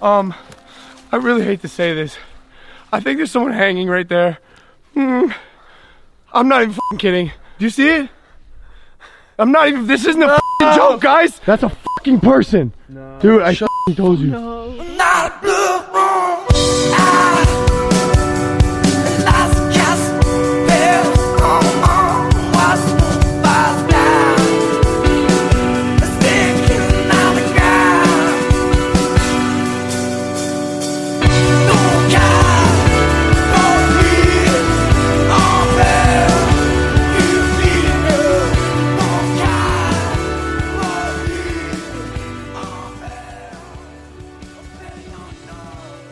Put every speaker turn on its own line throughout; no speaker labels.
I really hate to say this. I think there's someone hanging right there. I'm not even fucking kidding. Do you see it? I'm not even. This isn't a fucking joke, guys. That's a fucking person. No. Dude, I fucking told you. No. Not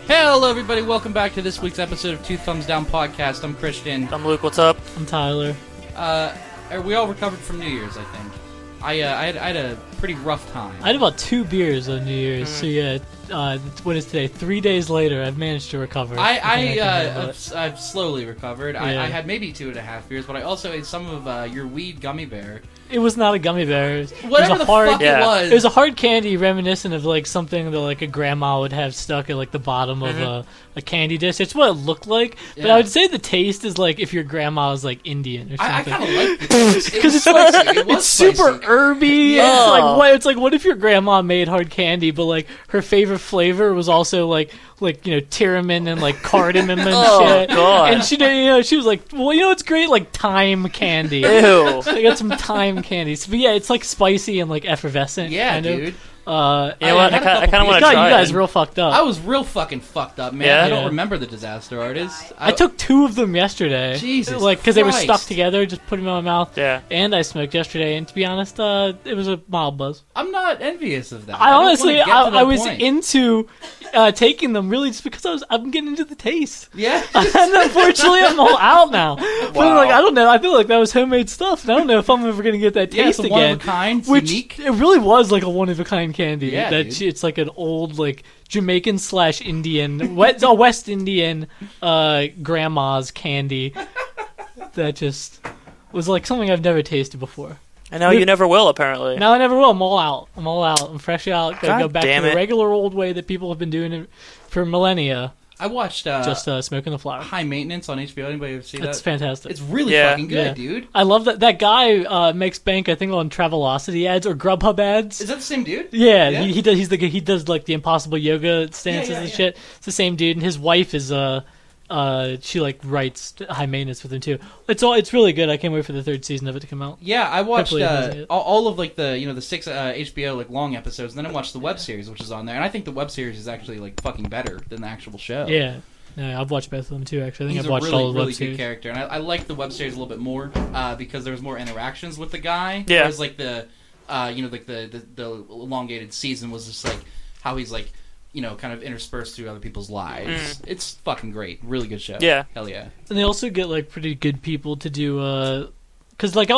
Hello everybody, welcome back to this week's episode of Two Thumbs Down Podcast. I'm Christian.
I'm Luke, what's up?
I'm Tyler.
We all recovered from New Year's, I think. I had a pretty rough time.
I had about 2 beers on New Year's, so yeah, what is today? 3 days later, I've managed to recover.
I've slowly recovered. Yeah. I had maybe 2.5 beers, but I also ate some of your weed gummy bear.
It was not a gummy bear.
Whatever the fuck it was.
It was a hard candy reminiscent of like something that like a grandma would have stuck at like the bottom of a candy dish. It's what it looked like. But I would say the taste is like if your grandma was like Indian or something.
I kind of like it.
Because it's super herby. Yeah. It's like what if your grandma made hard candy, but like her favorite flavor was also like tiramine and like cardamom and shit.
God.
And she was like, well, it's great like thyme candy.
Ew.
I got some thyme candies. But yeah, it's like spicy and like effervescent.
Yeah,
kind
dude.
Of.
You know what? I kind of want to try
You guys
it.
real fucked up.
I was real fucking fucked up, man.
Yeah?
I don't remember the disaster artist.
I took 2 of them yesterday.
Jesus
because they were stuck
Christ.
together, just put them in my mouth.
Yeah.
And I smoked yesterday, and to be honest, it was a mild buzz.
I'm not envious of that.
I honestly, I was
point.
into taking them really just because I'm getting into the taste.
Yeah.
And unfortunately, I'm all out now. But like, I don't know. I feel like that was homemade stuff, and I don't know if I'm ever gonna get that taste
it's
again.
One of a kind, it's
which
unique.
It really was like a one of a kind candy.
Yeah, dude.
It's like an old like Jamaican/Indian, West Indian grandma's candy that just was like something I've never tasted before.
I know you never will, apparently.
No, I never will. I'm all out. I'm fresh out. Gotta go back to the
it.
regular old way that people have been doing it for millennia.
I watched
just smoking the flower.
High Maintenance on HBO. Anybody ever see that?
It's fantastic.
It's really fucking good, dude.
I love that. That guy makes bank, I think, on Travelocity ads or Grubhub ads.
Is that the same dude?
Yeah. He does. He does like the impossible yoga stances and shit. It's the same dude, and his wife is she like writes High Maintenance with him too. It's really good. I can't wait for the 3rd season of it to come out.
Yeah, I watched all of like the 6 HBO like long episodes, and then I watched the web series which is on there, and I think the web series is actually like fucking better than the actual show.
Yeah. No, I've watched both of them too. Actually, I think
He's
I've watched all of the web series.
He's a really good character, and I like the web series a little bit more because there was more interactions with the guy.
Yeah.
Whereas like the the elongated season was just like how he's like kind of interspersed through other people's lives. It's fucking great. Really good show.
Yeah.
Hell yeah.
And they also get like pretty good people to do. Because like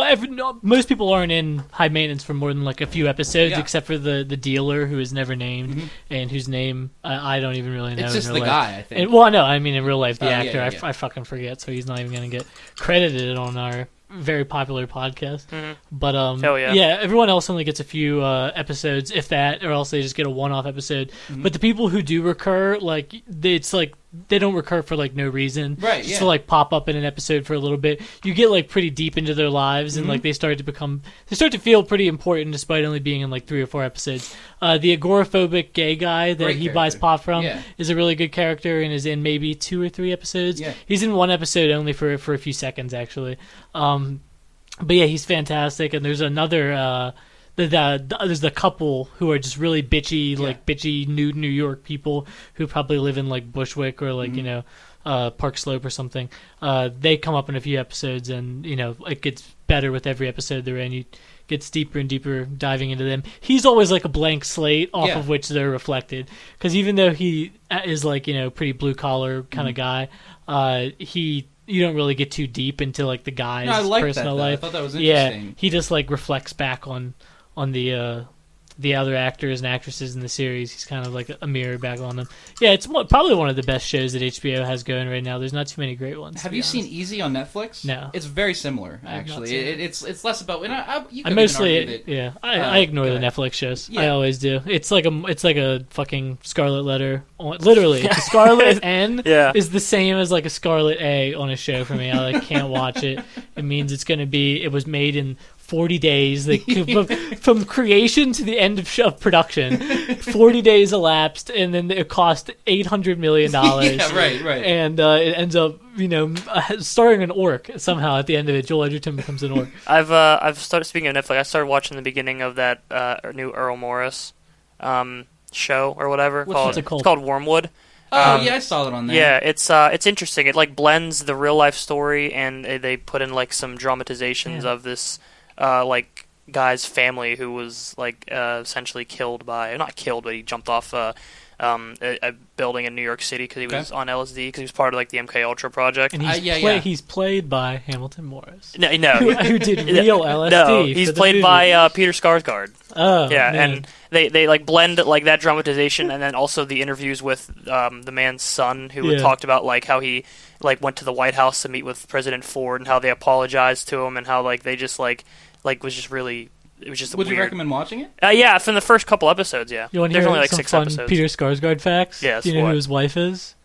most people aren't in High Maintenance for more than like a few episodes, except for the dealer who is never named and whose name I don't even really know.
It's just
in
the
real
guy,
life.
I think.
Well, no, I mean in real life the actor.
Yeah.
I fucking forget, so he's not even gonna get credited on our very popular podcast. But
hell yeah.
Everyone else only gets a few episodes, if that, or else they just get a one-off episode. But the people who do recur, like it's like they don't recur for like no reason,
right?
Just to like pop up in an episode for a little bit. You get like pretty deep into their lives, and like they start to feel pretty important, despite only being in like 3 or 4 episodes. The agoraphobic gay guy that he buys pop from is a really good character and is in maybe 2 or 3 episodes. Yeah. He's in 1 episode only for a few seconds actually. But yeah, he's fantastic. And there's another. There's the couple who are just really bitchy, like bitchy New York people who probably live in like Bushwick or like Park Slope or something. They come up in a few episodes, and it gets better with every episode they're in. You gets deeper and deeper diving into them. He's always like a blank slate off of which they're reflected, because even though he is like pretty blue collar kind of guy, you don't really get too deep into like the guy's personal life.
I thought that was interesting.
Yeah, he just like reflects back on the the other actors and actresses in the series. He's kind of like a mirror back on them. Yeah, it's probably one of the best shows that HBO has going right now. There's not too many great ones.
Have you seen Easy on Netflix?
No.
It's very similar, actually. It's less about... You could
I mostly...
that,
yeah, I ignore the Netflix shows. Yeah. I always do. It's like a fucking Scarlet Letter. Literally. The Scarlet N is the same as like a Scarlet A on a show for me. I can't watch it. It means it's going to be... It was made in 40 days. From creation to the end of production. 40 days elapsed, and then it cost $800 million.
Yeah, right.
And it ends up, starring an orc somehow at the end of it. Joel Edgerton becomes an orc.
I've started, speaking of Netflix, I started watching the beginning of that new Earl Morris show or whatever.
What's it called?
It's called Wormwood.
Oh, yeah, I saw that on there.
Yeah, it's interesting. It like blends the real life story, and they put in like some dramatizations of this like guy's family who was like essentially killed by, not killed, but he jumped off a building in New York City because he was on LSD, because he was part of like the MK Ultra project.
And he's played by Hamilton Morris.
No,
who did real LSD?
No, he's played by Peter Skarsgaard.
Oh,
yeah,
man.
and they like blend like that dramatization, and then also the interviews with the man's son, who had talked about like how he like went to the White House to meet with President Ford, and how they apologized to him, and how like they just like was just really. It was just
Would
weird.
you recommend watching it?
Yeah, from the first couple episodes, yeah.
You want to
There's
hear
only like
some
6
fun
episodes.
Peter Skarsgård facts?
Yes,
Do you know
what?
who his wife is?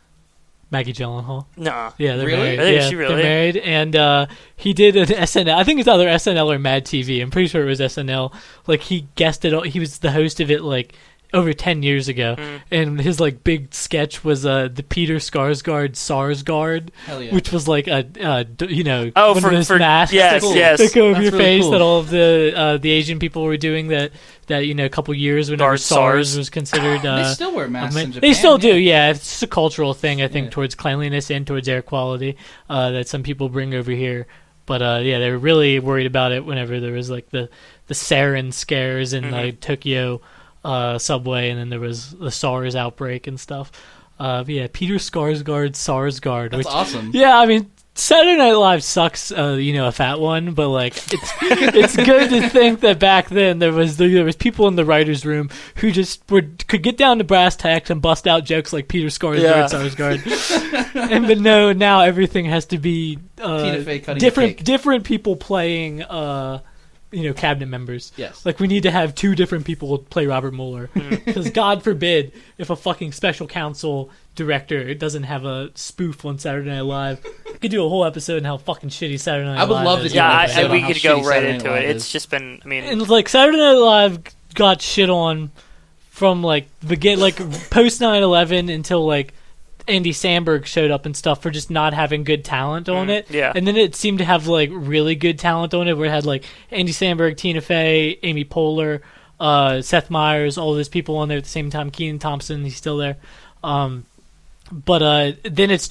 Maggie Gyllenhaal.
No.
Yeah, they're
Really?
married.
Is
Yeah,
she really?
they're married, and he did an SNL. I think it's either SNL or Mad TV. I'm pretty sure it was SNL. Like, he guested. He was the host of it, like, over 10 years ago, and his like big sketch was the Peter Skarsgård Sarsgaard, which was like one of those masks that go over your face that all of the Asian people were doing that a couple years whenever SARS was considered.
They still wear masks in Japan.
They still do, yeah. It's just a cultural thing, I think, towards cleanliness and towards air quality that some people bring over here. But they were really worried about it whenever there was like the sarin scares in Tokyo. Subway, and then there was the SARS outbreak and stuff. Peter Skarsgård, Sarsgaard.
That's awesome.
Yeah, I mean, Saturday Night Live sucks, a fat one, but like it's good to think that back then there was people in the writers' room who just could get down to brass tacks and bust out jokes like Peter Skarsgård, Sarsgaard. But no, now everything has to be different people playing. Cabinet members.
Yes.
Like, we need to have 2 different people play Robert Mueller. Because God forbid if a fucking special counsel director doesn't have a spoof on Saturday Night Live. We could do a whole episode on how fucking shitty Saturday Night Live is.
I would love to do an episode
we
on
could
how
go right
Saturday
into
Night
it.
Live
It's
is.
just been,
And, like, Saturday Night Live got shit on from, like, post 9/11 until, like, Andy Samberg showed up and stuff for just not having good talent on it.
Yeah.
And then it seemed to have, like, really good talent on it, where it had, like, Andy Samberg, Tina Fey, Amy Poehler, Seth Meyers, all those people on there at the same time. Kenan Thompson, he's still there. But then it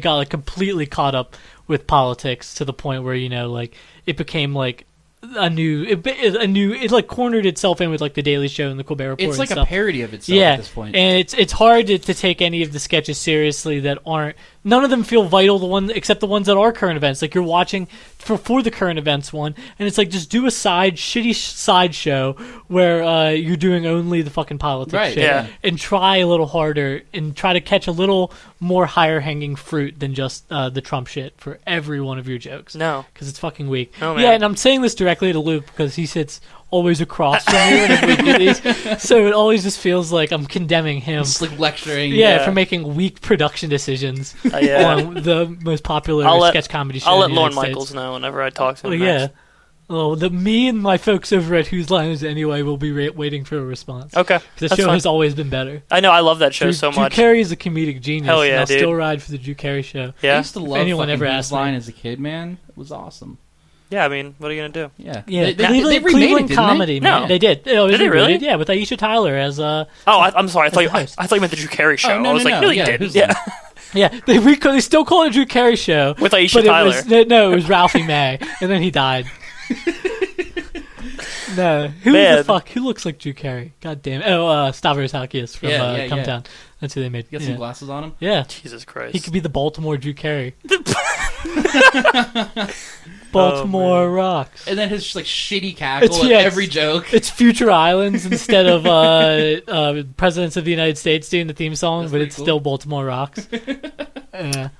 got, like, completely caught up with politics to the point where, it became, like, it like cornered itself in with like the Daily Show and the Colbert Report.
It's like
and
a
stuff.
parody of itself at this point.
And it's hard to take any of the sketches seriously that aren't. None of them feel vital. Except the ones that are current events. Like, you're watching for the current events one, and it's like, just do a shitty side show where you're doing only the fucking politics shit, and try a little harder and try to catch a little more higher hanging fruit than just the Trump shit for every one of your jokes.
No,
because it's fucking weak.
Oh, man.
Yeah, and I'm saying this directly to Luke because he sits always across from me whenever we do these, so it always just feels like I'm condemning him.
Just like lecturing.
For making weak production decisions on the most popular sketch comedy show.
I'll let
in the
Lorne
United
Michaels
States.
know whenever I talk to him.
Well, yeah. Well, me and my folks over at Whose Line Is It Anyway will be waiting for a response.
Okay.
The show has always been better.
I know, I love that show so much.
Drew Carey is a comedic genius.
Hell yeah,
and I'll
dude.
still ride for the Drew Carey show.
Yeah.
I used to love
anyone ever
Whose
asked
Line
me.
as a kid, man. It was awesome.
Yeah, I mean, what are you gonna do?
Yeah.
Yeah,
They
Cleveland
remade it, didn't
comedy,
they?
man.
No.
They did. It was
Did they really?
rebooted, yeah, with Aisha Tyler as
I'm sorry. I
the host.
thought you meant the Drew Carey show.
Oh, no,
I was
no,
like,
no.
no, you
Yeah,
didn't.
Whose
Yeah.
Line?
Yeah, they still call it Drew Carey show.
With Aisha
but
Tyler.
It was Ralphie May, and then he died. No, who looks like Drew Carey? God damn it. Oh, Stavros Halkias from Come Town. That's who they made.
You got some glasses on him?
Yeah.
Jesus Christ.
He could be the Baltimore Drew Carey. Baltimore rocks.
And then his like shitty cackle at every joke.
It's Future Islands instead of Presidents of the United States doing the theme song, but it's still Baltimore rocks.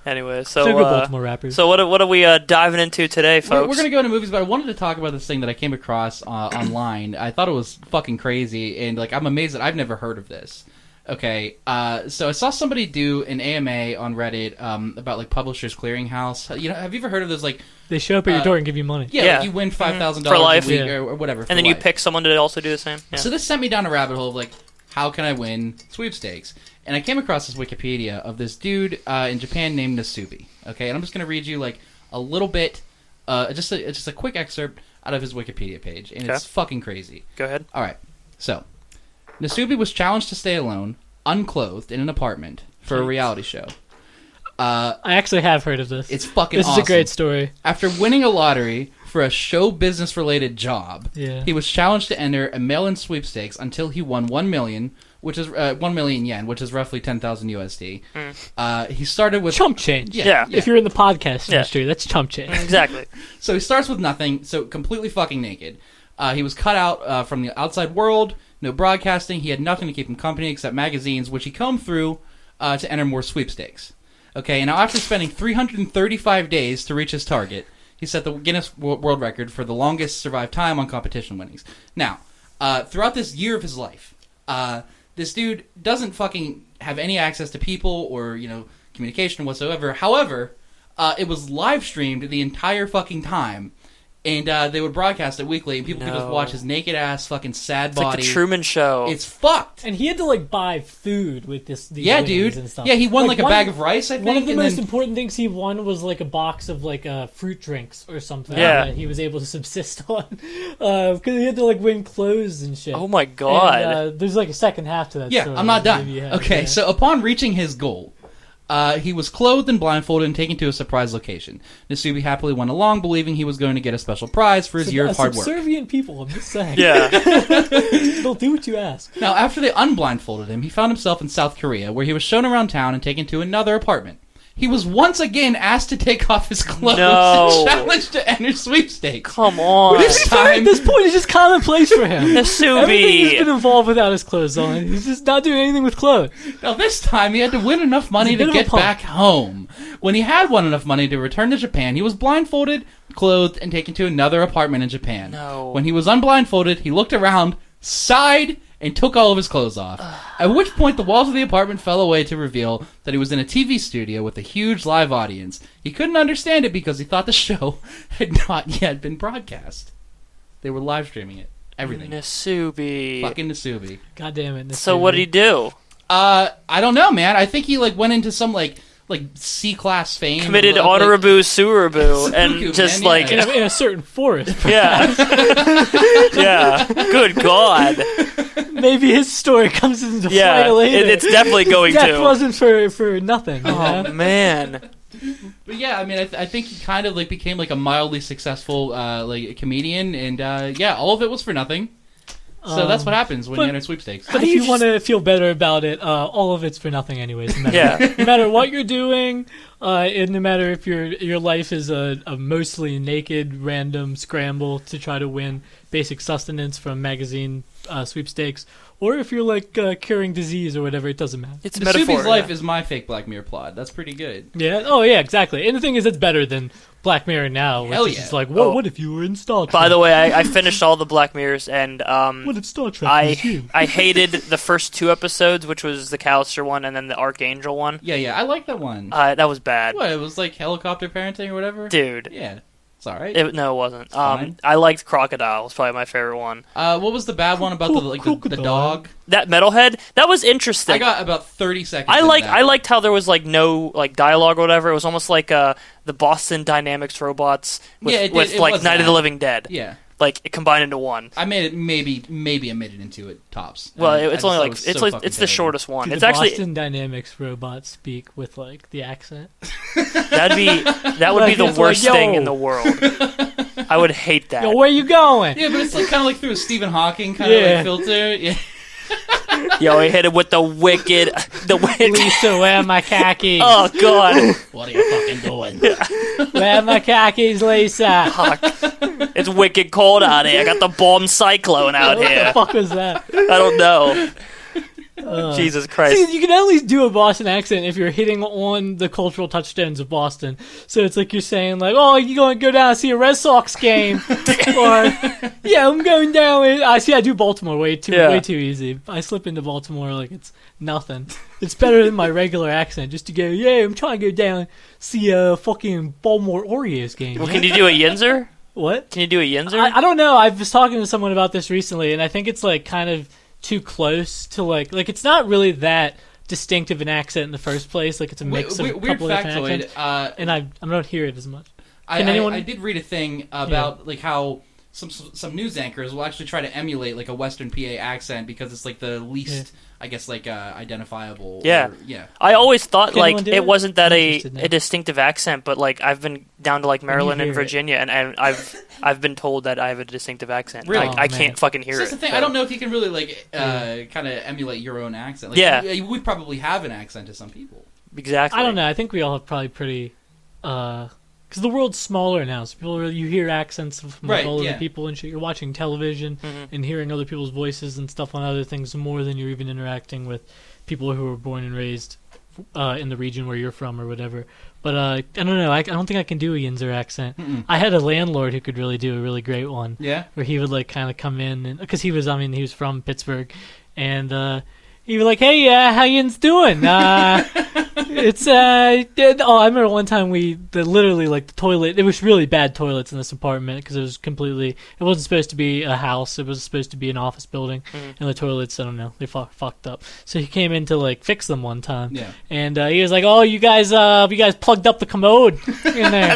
Anyway, so
good Baltimore rappers.
So what are we diving into today, folks?
We're gonna go into movies, but I wanted to talk about this thing that I came across online. I thought it was fucking crazy, and like I'm amazed that I've never heard of this. Okay, so I saw somebody do an AMA on Reddit about like Publishers Clearinghouse. You know, have you ever heard of those? Like
they show up at your door and give you money.
Yeah, like you win $5,000
for life,
a week or whatever,
and then you pick someone to also do the same. Yeah.
So this sent me down a rabbit hole of like, how can I win sweepstakes? And I came across this Wikipedia of this dude in Japan named Nasubi. Okay, and I'm just gonna read you like a little bit, just a quick excerpt out of his Wikipedia page, and it's fucking crazy.
Go ahead.
All right, so. Nasubi was challenged to stay alone, unclothed, in an apartment for a reality show.
I actually have heard of this.
It's fucking awesome.
This is a great story.
After winning a lottery for a show business-related job, he was challenged to enter a mail-in sweepstakes until he won 1 million, which is 1 million yen, which is roughly 10,000 USD. He started with
chump change.
Yeah.
If you're in the podcast industry, that's chump change.
Exactly.
So he starts with nothing, so completely fucking naked. He was cut out from the outside world. No broadcasting. He had nothing to keep him company except magazines, which he combed through to enter more sweepstakes. Okay, and now after spending 335 days to reach his target, he set the Guinness World Record for the longest survived time on competition winnings. Now, throughout this year of his life, this dude doesn't fucking have any access to people or, communication whatsoever. However, it was live streamed the entire fucking time. And they would broadcast it weekly, and people could just watch his naked ass, fucking sad body.
It's like the Truman Show.
It's fucked.
And he had to like buy food with these
dude.
And stuff.
Yeah, he won like a bag of rice. I think
one of the most important things he won was like a box of like fruit drinks or something. That he was able to subsist on because he had to like win clothes and shit.
Oh my god!
And, there's like a second half to that.
Yeah,
story
I'm not done. So upon reaching his goal. He was clothed and blindfolded and taken to a surprise location. Nasubi happily went along, believing he was going to get a special prize for his year of hard work.
Subservient people, I'm just saying.
Yeah.
They'll do what you ask.
Now, after they unblindfolded him, he found himself in South Korea, where he was shown around town and taken to another apartment. He was once again asked to take off his clothes and challenged to enter sweepstakes.
Come on.
This time,
at this point, it's just commonplace for him.
Nasubi.
Everything he's been involved without his clothes on. He's just not doing anything with clothes.
Now, this time, he had to win enough money to get back home. When he had won enough money to return to Japan, he was blindfolded, clothed, and taken to another apartment in Japan.
No.
When he was unblindfolded, he looked around, sighed, and took all of his clothes off. At which point, the walls of the apartment fell away to reveal that he was in a TV studio with a huge live audience. He couldn't understand it because he thought the show had not yet been broadcast. They were live streaming it. Everything.
Nasubi.
Fucking Nasubi.
God damn it, Nasubi.
So what did he do?
I don't know, man. I think he went into some like C-class fame.
Committed honoraboo sueraboo and just
man,
in a certain forest.
Yeah. Yeah. Good God.
Maybe his story comes into play later.
It's definitely going
Death
to.
Death wasn't for nothing.
Oh, man.
But yeah, I mean, I think he kind of became a mildly successful comedian, and all of it was for nothing. So that's what happens when you enter sweepstakes.
But if you want to feel better about it, all of it's for nothing anyways. No matter what you're doing, and no matter if your life is a mostly naked, random scramble to try to win basic sustenance from magazine sweepstakes, or if you're curing disease or whatever, it doesn't matter.
It's a metaphor.
Nasubi's life is my fake Black Mirror plot. That's pretty good.
Yeah. Oh yeah, exactly. And the thing is, it's better than Black Mirror now, which is just what if you were in Star Trek?
By the way, I finished all the Black Mirrors, and
what if Star Trek was you?
I hated the first 2 episodes, which was the Callister one and then the Archangel one.
Yeah, I like that one.
That was bad.
What, it was like helicopter parenting or whatever?
Dude.
Yeah, it's alright.
No, it wasn't. I liked Crocodile. It's probably my favorite one.
What was the bad one about the dog?
That metalhead? That was interesting.
I got about 30 seconds.
I liked how there was no dialogue or whatever. It was almost like the Boston Dynamics robots with Night of the Living Dead.
Yeah.
It combined into one.
I made it maybe I made it into it tops.
Well, it's only it's the shortest one.
Did
it's
the
actually
Boston Dynamics robots speak with the accent.
that would be the worst thing in the world. I would hate that.
Yo, where you going?
Yeah, but it's kind of through a Stephen Hawking kind of filter. Yeah.
Yo, he hit it with the wicked.
Lisa, wear my khakis.
Oh God.
What are you fucking doing?
Wear my khakis, Lisa.
Fuck. It's wicked cold out here. I got the bomb cyclone out
What the
here.
fuck was that?
I don't know. Jesus Christ.
See, you can at least do a Boston accent if you're hitting on the cultural touchstones of Boston. So it's like you're saying, like, oh, you going to go down and see a Red Sox game? Or, yeah, I'm going down. I do Baltimore way too easy. I slip into Baltimore like it's nothing. It's better than my regular accent just to go, yeah, I'm trying to go down and see a fucking Baltimore Orioles game.
Well, can you do a Yinzer?
What?
Can you do a Yinzer?
I don't know. I was talking to someone about this recently, and I think it's like kind of too close to like it's not really that distinctive an accent in the first place. Like it's a mix of a couple of different accents, and I don't hear it as much.
I did read a thing about like how some news anchors will actually try to emulate like a Western PA accent because it's like the least, I guess, like identifiable.
Yeah.
Yeah.
I always thought like it
it?
wasn't that
I'm
a
interested now.
distinctive accent, but like I've been down to like Maryland and
hear it.
Virginia, and I've been told that I have a distinctive accent.
Really?
I
Oh,
can't
man.
fucking hear
That's
it.
the thing.
so.
I don't know if you can really like kind of emulate your own accent. Like,
Yeah.
we probably have an accent to some people.
Exactly.
I don't know. I think we all have probably pretty, because the world's smaller now. So you hear accents from like,
Right,
all
yeah.
over people and shit. You're watching television and hearing other people's voices and stuff on other things more than you're even interacting with people who were born and raised in the region where you're from or whatever. But I don't know. I don't think I can do a Yinzer accent. I had a landlord who could really do a really great one.
Yeah.
Where he would like kind of come in and because he was from Pittsburgh, and he was like, "Hey, how yins doing? It's I remember one time literally like the toilet. It was really bad toilets in this apartment because it wasn't supposed to be a house. It was supposed to be an office building, and the toilets, I don't know, they fucked up. So he came in to like fix them one time, and he was like, "Oh, you guys plugged up the commode in there."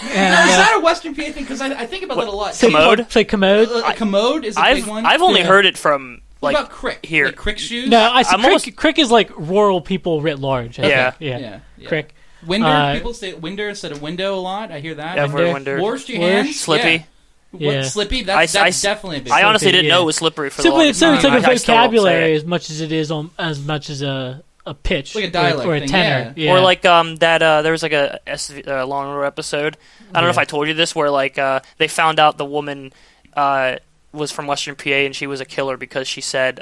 Is that a Western PA thing? Because I think about that a lot.
Commode?
Say commode.
A commode is a big one.
I've only
Yeah.
heard it from
What
like
about crick?
here.
Like crick shoes?
No, I see.
I'm
Crick is like rural people writ large. I
Yeah.
think. Yeah.
Yeah.
Crick.
Winder? People say winder instead of window a lot. I hear that.
Yeah, I've heard
Winder.
Winder.
Wash your hands.
Slippy.
Yeah.
Yeah.
What, slippy? That's definitely a big
I honestly didn't
yeah.
know it was slippery for the
Simply,
longest
so
time.
it's like a
I still won't say
vocabulary
it.
as much as it is as much as a pitch,
Like a dialect
or a
thing,
tenor,
yeah.
Or like there was like a Law and Order episode. I don't know if I told you this, where like they found out the woman was from Western PA and she was a killer because she said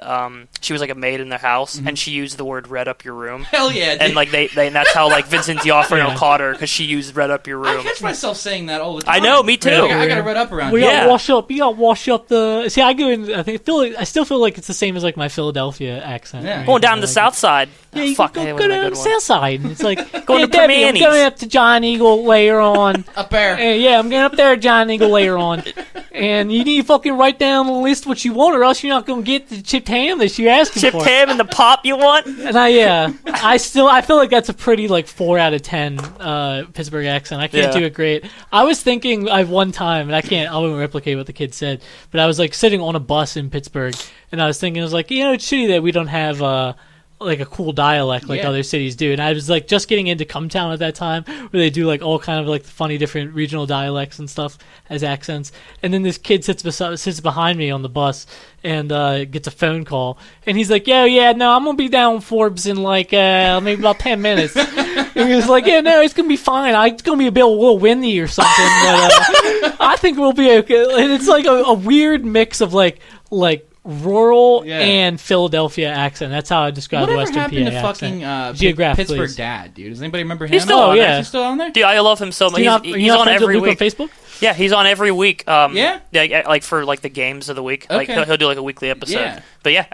she was like a maid in their house and she used the word "red up your room."
Hell yeah, dude.
And like they and that's how like Vincent D'Onofrio caught her because she used "red up your
I
room."
catch myself saying that all the time.
I know, me too.
I gotta read up around
We
here.
Yeah.
gotta wash up. You gotta wash up the. See, I go in. I still feel like it's the same as like my Philadelphia accent.
Yeah.
right?
Going down to the
Like,
south side.
Yeah, you
Fuck,
can
that
go
wasn't a
down
good
the
one.
south side. And it's like
Going
hey,
to
Debbie, I'm
Primanti's.
going up to John Eagle later on.
Up there.
Yeah, I'm going up there to John Eagle later on. And you need to fucking write down the list what you want, or else you're not going to get the chipped ham that you're asking
Chipped
for.
ham and the pop you want?
And I feel like that's a pretty like 4 out of 10 Pittsburgh accent. I can't
Yeah.
do it great. I was thinking one time, and I won't replicate what the kid said, but I was like sitting on a bus in Pittsburgh, and I was thinking, I was like, it's shitty that we don't have like a cool dialect like
Yeah.
other cities do. And I was like just getting into Cumtown at that time, where they do like all kind of like funny different regional dialects and stuff as accents. And then this kid sits behind me on the bus and gets a phone call, and he's like, yeah, no, I'm gonna be down in Forbes in like maybe about 10 minutes. And he was like, yeah, no, it's gonna be fine. It's gonna be a little windy or something, but I think we'll be okay. And it's like a weird mix of like rural and Philadelphia accent. That's how I describe
Whatever
Western
happened
PA
to
accent.
fucking
Geographically.
Pittsburgh Dad, dude? Does anybody remember him?
He's still on
Is he still on there?
Dude, I love him so much.
He's
He's on every week.
on Facebook?
Yeah, he's on every week.
Yeah?
like for like the games of the week. Like
Okay.
he'll do like a weekly episode.
Yeah.
But yeah,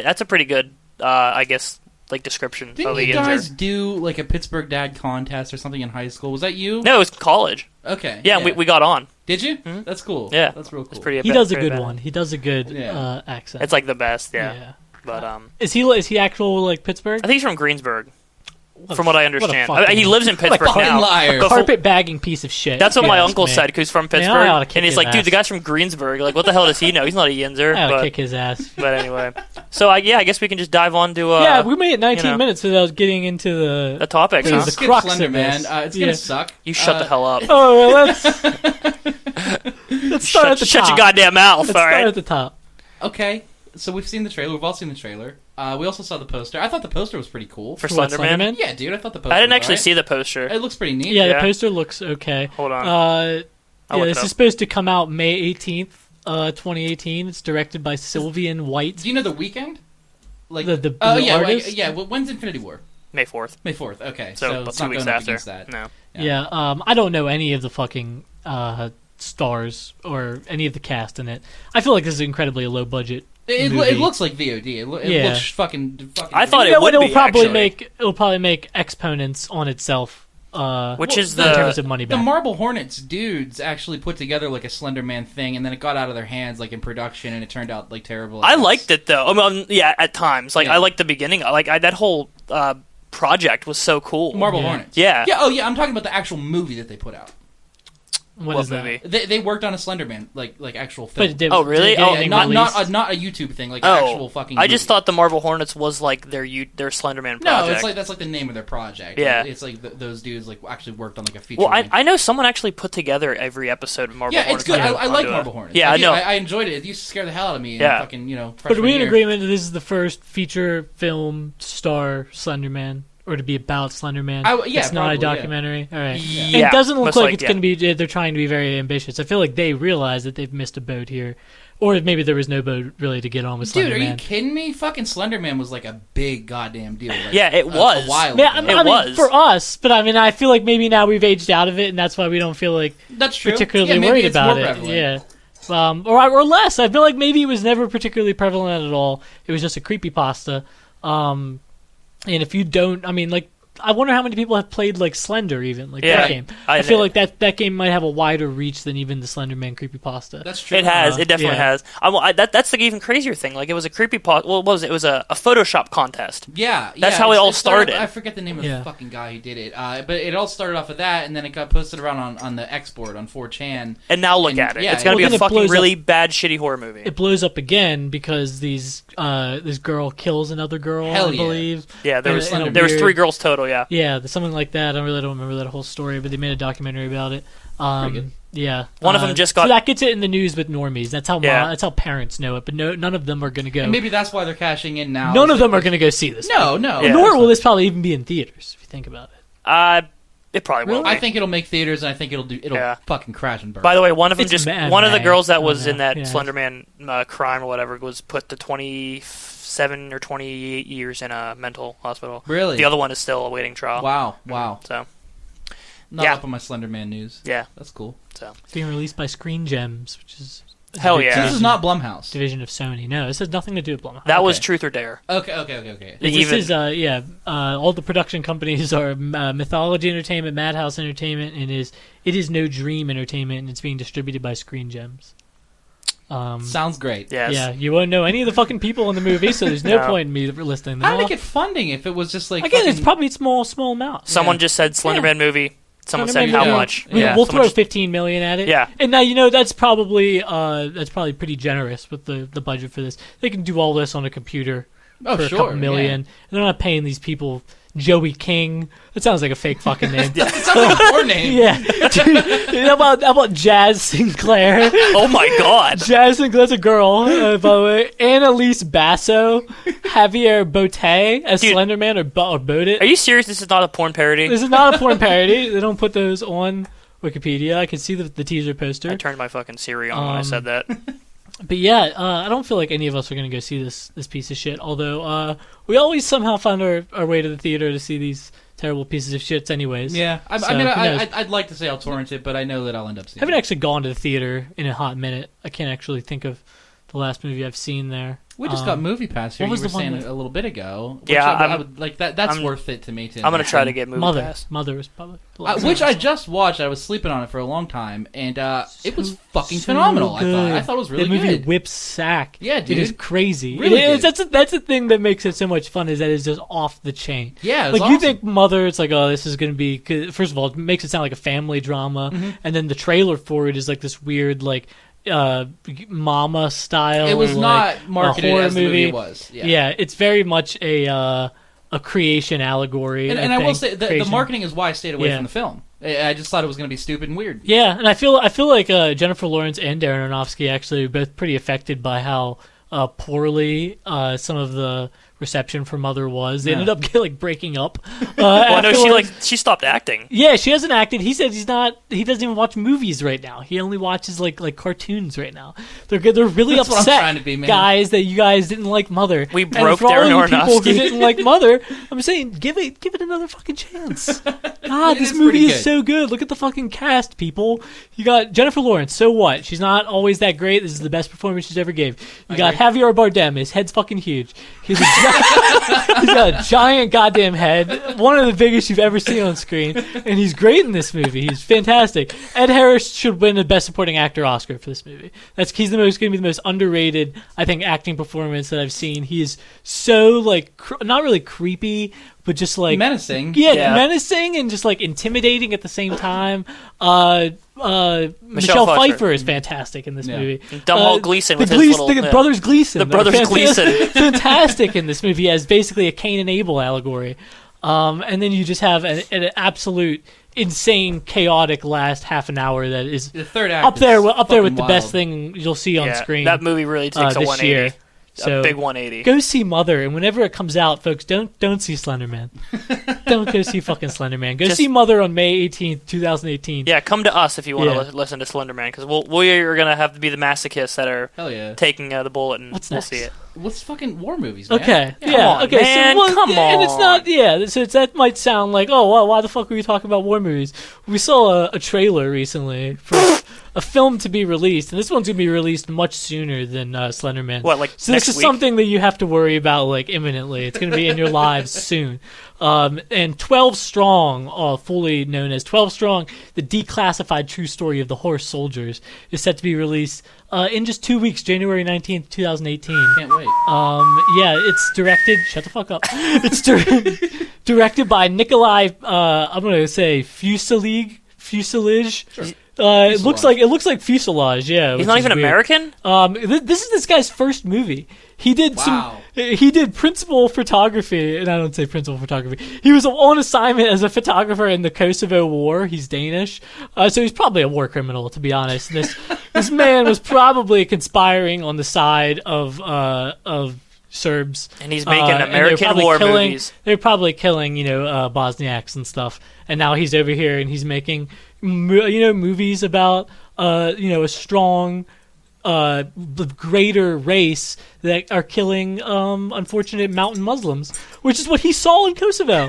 that's a pretty good, I guess, like description
Didn't
of a
you
Yinzer.
guys do like a Pittsburgh Dad contest or something in high school? Was that you?
No, it was college.
Okay.
Yeah, we got on.
Did you? That's cool.
Yeah.
That's real cool.
It's pretty.
He does a
pretty
good
bad.
one. He does a good
Yeah.
accent.
It's like the best. Yeah. But
Is he actual like Pittsburgh?
I think he's from Greensburg, from what I understand.
fucking-
He lives in Pittsburgh
fucking
now.
liar.
But
Carpet bagging piece of shit.
that's what my
Yes,
uncle
man.
said, who's from
Man, I
Pittsburgh,
oughta kick
and he's
his
like, "Dude, the
ass.
guy's from Greensburg. Like, what the hell does he know? He's not a Yinzer."
I ought to
But,
kick his ass.
but anyway, so I guess we can just dive on to
Yeah, we made it 19
know.
minutes without getting into
the topics.
the
Huh?
Skip
crux
Slender,
of
man.
this.
It's gonna
Yeah.
suck.
You shut the hell up.
Oh, well, let's start at the
Shut
top.
your goddamn mouth.
Let's
All
start
right.
at the top.
Okay, so we've seen the trailer. We've all seen the trailer. We also saw the poster. I thought the poster was pretty cool.
For
What,
Slenderman?
Slenderman?
Yeah, dude, I thought the poster
I didn't
was
actually
alright.
see the poster.
It looks pretty neat.
Yeah, the
Yeah.
poster looks okay.
Hold on.
Yeah,
I'll look it
this
up.
is supposed to come out May 18th, 2018. It's directed by Sylvian White.
Do you know The Weeknd? Like
The
yeah,
artist?
yeah. Well, when's Infinity War?
May 4th.
May 4th. Okay,
So,
it's
2
not
weeks
going up
after.
against that.
No.
Yeah, I don't know any of the fucking stars or any of the cast in it. I feel like this is incredibly a low budget.
It
movie.
looks like VOD. It
Yeah.
looks fucking.
I thought
You
it
know
would
what,
be, actually.
it'll probably make exponents on itself.
Which is
in terms
the...
of money
The
back.
Marble Hornets dudes actually put together like a Slender Man thing, and then it got out of their hands like in production, and it turned out like terrible.
I liked it, though. I mean, yeah, at times. Like,
Yeah.
I liked the beginning. That whole project was so cool.
Marble
Yeah.
Hornets.
Yeah.
Yeah. Oh yeah. I'm talking about the actual movie that they put out.
What is that?
movie?
They worked on a Slender Man like actual film.
But it did,
Oh, really?
did it get
Oh,
any
not
release?
not a YouTube thing, like
Oh,
an actual fucking.
I just
movie.
thought the Marble Hornets was like their Slenderman project.
No, it's like that's like the name of their project.
Yeah.
It's like those dudes like actually worked on like a feature.
Well,
length.
I know someone actually put together every episode of Marble
Yeah,
Hornets.
it's good. I
I'll
like
do it.
Marble Hornets.
Yeah, I know.
I enjoyed it. It used to scare the hell out of me.
Yeah.
In fucking,
But are
freshman
we in
year.
agreement that this is the first feature film star Slenderman? Or to be about Slenderman?
Yeah,
it's not a
probably, yeah.
documentary? All right.
Yeah,
It doesn't look
most
like it's
yeah.
going to be... They're trying to be very ambitious. I feel like they realize that they've missed a boat here. Or maybe there was no boat really to get on with
Dude,
Slenderman.
are you kidding me? Fucking Slenderman was like a big goddamn deal. Like,
Yeah, it was.
A while
Yeah,
ago.
I mean,
was.
for us, but I mean, I feel like maybe now we've aged out of it, and that's why we don't feel like
That's true.
particularly
yeah, maybe
worried
it's
about
more
it.
prevalent.
Yeah, or less. I feel like maybe it was never particularly prevalent at all. It was just a creepypasta. And if you don't, I mean, like, I wonder how many people have played like Slender, even like
Yeah,
that game. I feel like that game might have a wider reach than even the Slenderman creepypasta.
That's true.
It has. It definitely
yeah.
has. That's the even crazier thing. Like, it was a creepypasta. Well, what was it? It was a Photoshop contest.
Yeah,
That's how it all started.
I forget the name of
Yeah.
the fucking guy who did it. But it all started off of that, and then it got posted around on the export on 4chan.
And now look
And,
at it.
yeah,
It's going to
well,
be a
then it
fucking
blows
really bad, shitty horror movie.
It blows up again because this girl kills another girl.
Hell
I
yeah.
believe.
Yeah, there was
in a
there was
weird-
3 girls total. Yeah.
Yeah, something like that. I really don't remember that whole story, but they made a documentary about it.
Pretty good.
Yeah,
One of them just got-
So that gets it in the news with normies. That's how
Yeah.
that's how parents know it. But none of them are going to go.
And maybe that's why they're cashing in now.
None of them are going to go see this.
No, no.
Yeah.
Nor will this probably even be in theaters if you think about it.
It probably will.
I think it'll make theaters, and I think it'll
Yeah.
fucking crash and burn.
By the way, one of them
It's Mad
one of the
Max.
girls that
Oh,
was
no.
in that
Yeah.
Slenderman crime or whatever was put to 27 or 28 years in a mental hospital.
Really?
The other one is still awaiting trial.
Wow.
So
Not
Yeah.
up on my Slenderman news.
yeah.
That's cool.
So
It's being released by Screen Gems, which is a
Hell
big
yeah.
So this is not Blumhouse.
division of Sony. No, this has nothing to do with Blumhouse.
that was
Okay.
Truth or Dare.
Okay.
They
This
even-
is all the production companies are Mythology Entertainment, Madhouse Entertainment, and it is No Dream Entertainment, and it's being distributed by Screen Gems.
Sounds great.
Yes.
Yeah, you won't know any of the fucking people in the movie, so there's no
No.
point in me listing them
How did
all.
they get funding if it was just like
Again, it's
fucking-
probably small amount.
Someone
Yeah.
just said Slenderman movie. Someone said
Slenderman
how
movie.
much.
We'll
Someone
throw
just-
15 million at it.
Yeah.
And now that's probably pretty generous with the budget for this. They can do all this on a computer
Oh,
for a
sure,
couple million. And they're not paying these people Joey King. That sounds like a fake fucking name.
It sounds like a porn name.
Yeah. Dude, how about Jazz Sinclair?
Oh my god.
Jazz Sinclair's a girl, by the way. Annalise Basso, Javier Botet as
Dude.
Slenderman or Bodit.
Are you serious? This is not a porn parody?
This is not a porn parody. They don't put those on Wikipedia. I can see the teaser poster.
I turned my fucking Siri on when I said that.
But yeah, I don't feel like any of us are going to go see this piece of shit. Although we always somehow find our way to the theater to see these terrible pieces of shits anyways.
Yeah, I
So,
mean,
who knows?
I'd like to say I'll torrent it, but I know that I'll end up seeing
I haven't
it.
actually gone to the theater in a hot minute. I can't actually think of the last movie I've seen there.
We just got Movie Pass here.
what was
You were
the one
saying
that-
a little bit ago. Which
Yeah,
I would like that. That's
I'm-
worth it to me.
I'm going to try to get Movie
Mother.
Pass.
Mother was probably the
which
last
I
one.
just watched. I was sleeping on it for a long time, and it was fucking
So
phenomenal.
good.
I thought it was really
that movie
good.
whips sack.
Yeah,
It is
dude.
crazy.
Really
It is.
good.
That's the thing that makes it so much fun is that it's just off the chain.
Yeah, it was
like you
awesome.
think Mother, it's like, oh, this is going to be. 'Cause first of all, it makes it sound like a family drama,
Mm-hmm.
and then the trailer for it is like this weird like mama style.
It was
like,
not marketed
horror
as the movie
movie.
it was.
Yeah. It's very much a creation allegory.
And I will
think.
say the
Creation.
marketing is why I stayed away
Yeah.
from the film. I just thought it was going to be stupid and weird.
Yeah, and I feel like Jennifer Lawrence and Darren Aronofsky actually are both pretty affected by how poorly some of the reception for Mother was. They ended up breaking up.
Well, no, she stopped acting.
Yeah, she hasn't acted. He said he doesn't even watch movies right now. He only watches like cartoons right now. They're really
That's
upset,
what I'm trying to be, man.
guys, that you guys didn't like Mother.
We broke
for all
Darren
you people who
Aronofsky.
didn't like Mother, I'm saying give it another fucking chance. God, this
is
movie
pretty
is
good.
so good. Look at the fucking cast, people. You got Jennifer Lawrence. So what? She's not always that great. This is the best performance she's ever gave. You got Javier Bardem. His head's fucking huge. He's got a giant goddamn head, one of the biggest you've ever seen on screen, and he's great in this movie. He's fantastic. Ed Harris should win the Best Supporting Actor Oscar for this movie. He's going to be the most underrated, I think, acting performance that I've seen. He is so not really creepy, but just
menacing.
Yeah, menacing and just intimidating at the same time. Michelle Pfeiffer is fantastic in this movie.
Domhnall Gleeson with his little...
The brothers Gleeson.
The brothers Gleeson.
Fantastic in this movie as basically a Cain and Abel allegory. And then you just have an absolute insane, chaotic last half an hour that is
the third act
up there with the
wild.
best thing you'll see on screen.
That movie really takes a
this
180.
year. So
a big 180.
Go see Mother, and whenever it comes out, folks, don't see Slender Man. Don't go see fucking Slender Man. Go see Mother on May 18th, 2018.
Yeah, come to us if you want to listen to Slender Man, because we're gonna have to be the masochists that are taking the bullet, and we'll see it.
What's fucking war movies, man?
Okay,
okay, man, come on.
And it's not, so that might sound like, oh, well, why the fuck were you talking about war movies? We saw a trailer recently for a film to be released, and this one's going to be released much sooner than Slender Man.
What,
so
next
this is
week?
Something that you have to worry about, imminently. It's going to be in your lives soon. And 12 Strong, fully known as 12 Strong, the declassified true story of the Horse Soldiers, is set to be released in just 2 weeks, January 19th, 2018.
Can't wait.
It's directed... Shut the fuck up. It's directed by Nikolai, I'm going to say Fuselage.
Sure.
It looks like fuselage. Yeah,
he's not even American.
This is this guy's first movie. He did He did principal photography, and I don't say principal photography. He was on assignment as a photographer in the Kosovo War. He's Danish, so he's probably a war criminal, to be honest. This man was probably conspiring on the side of Serbs,
and he's making American war movies.
They're probably killing Bosniaks and stuff, and now he's over here and he's making movies about a strong greater race that are killing unfortunate mountain Muslims, which is what he saw in Kosovo.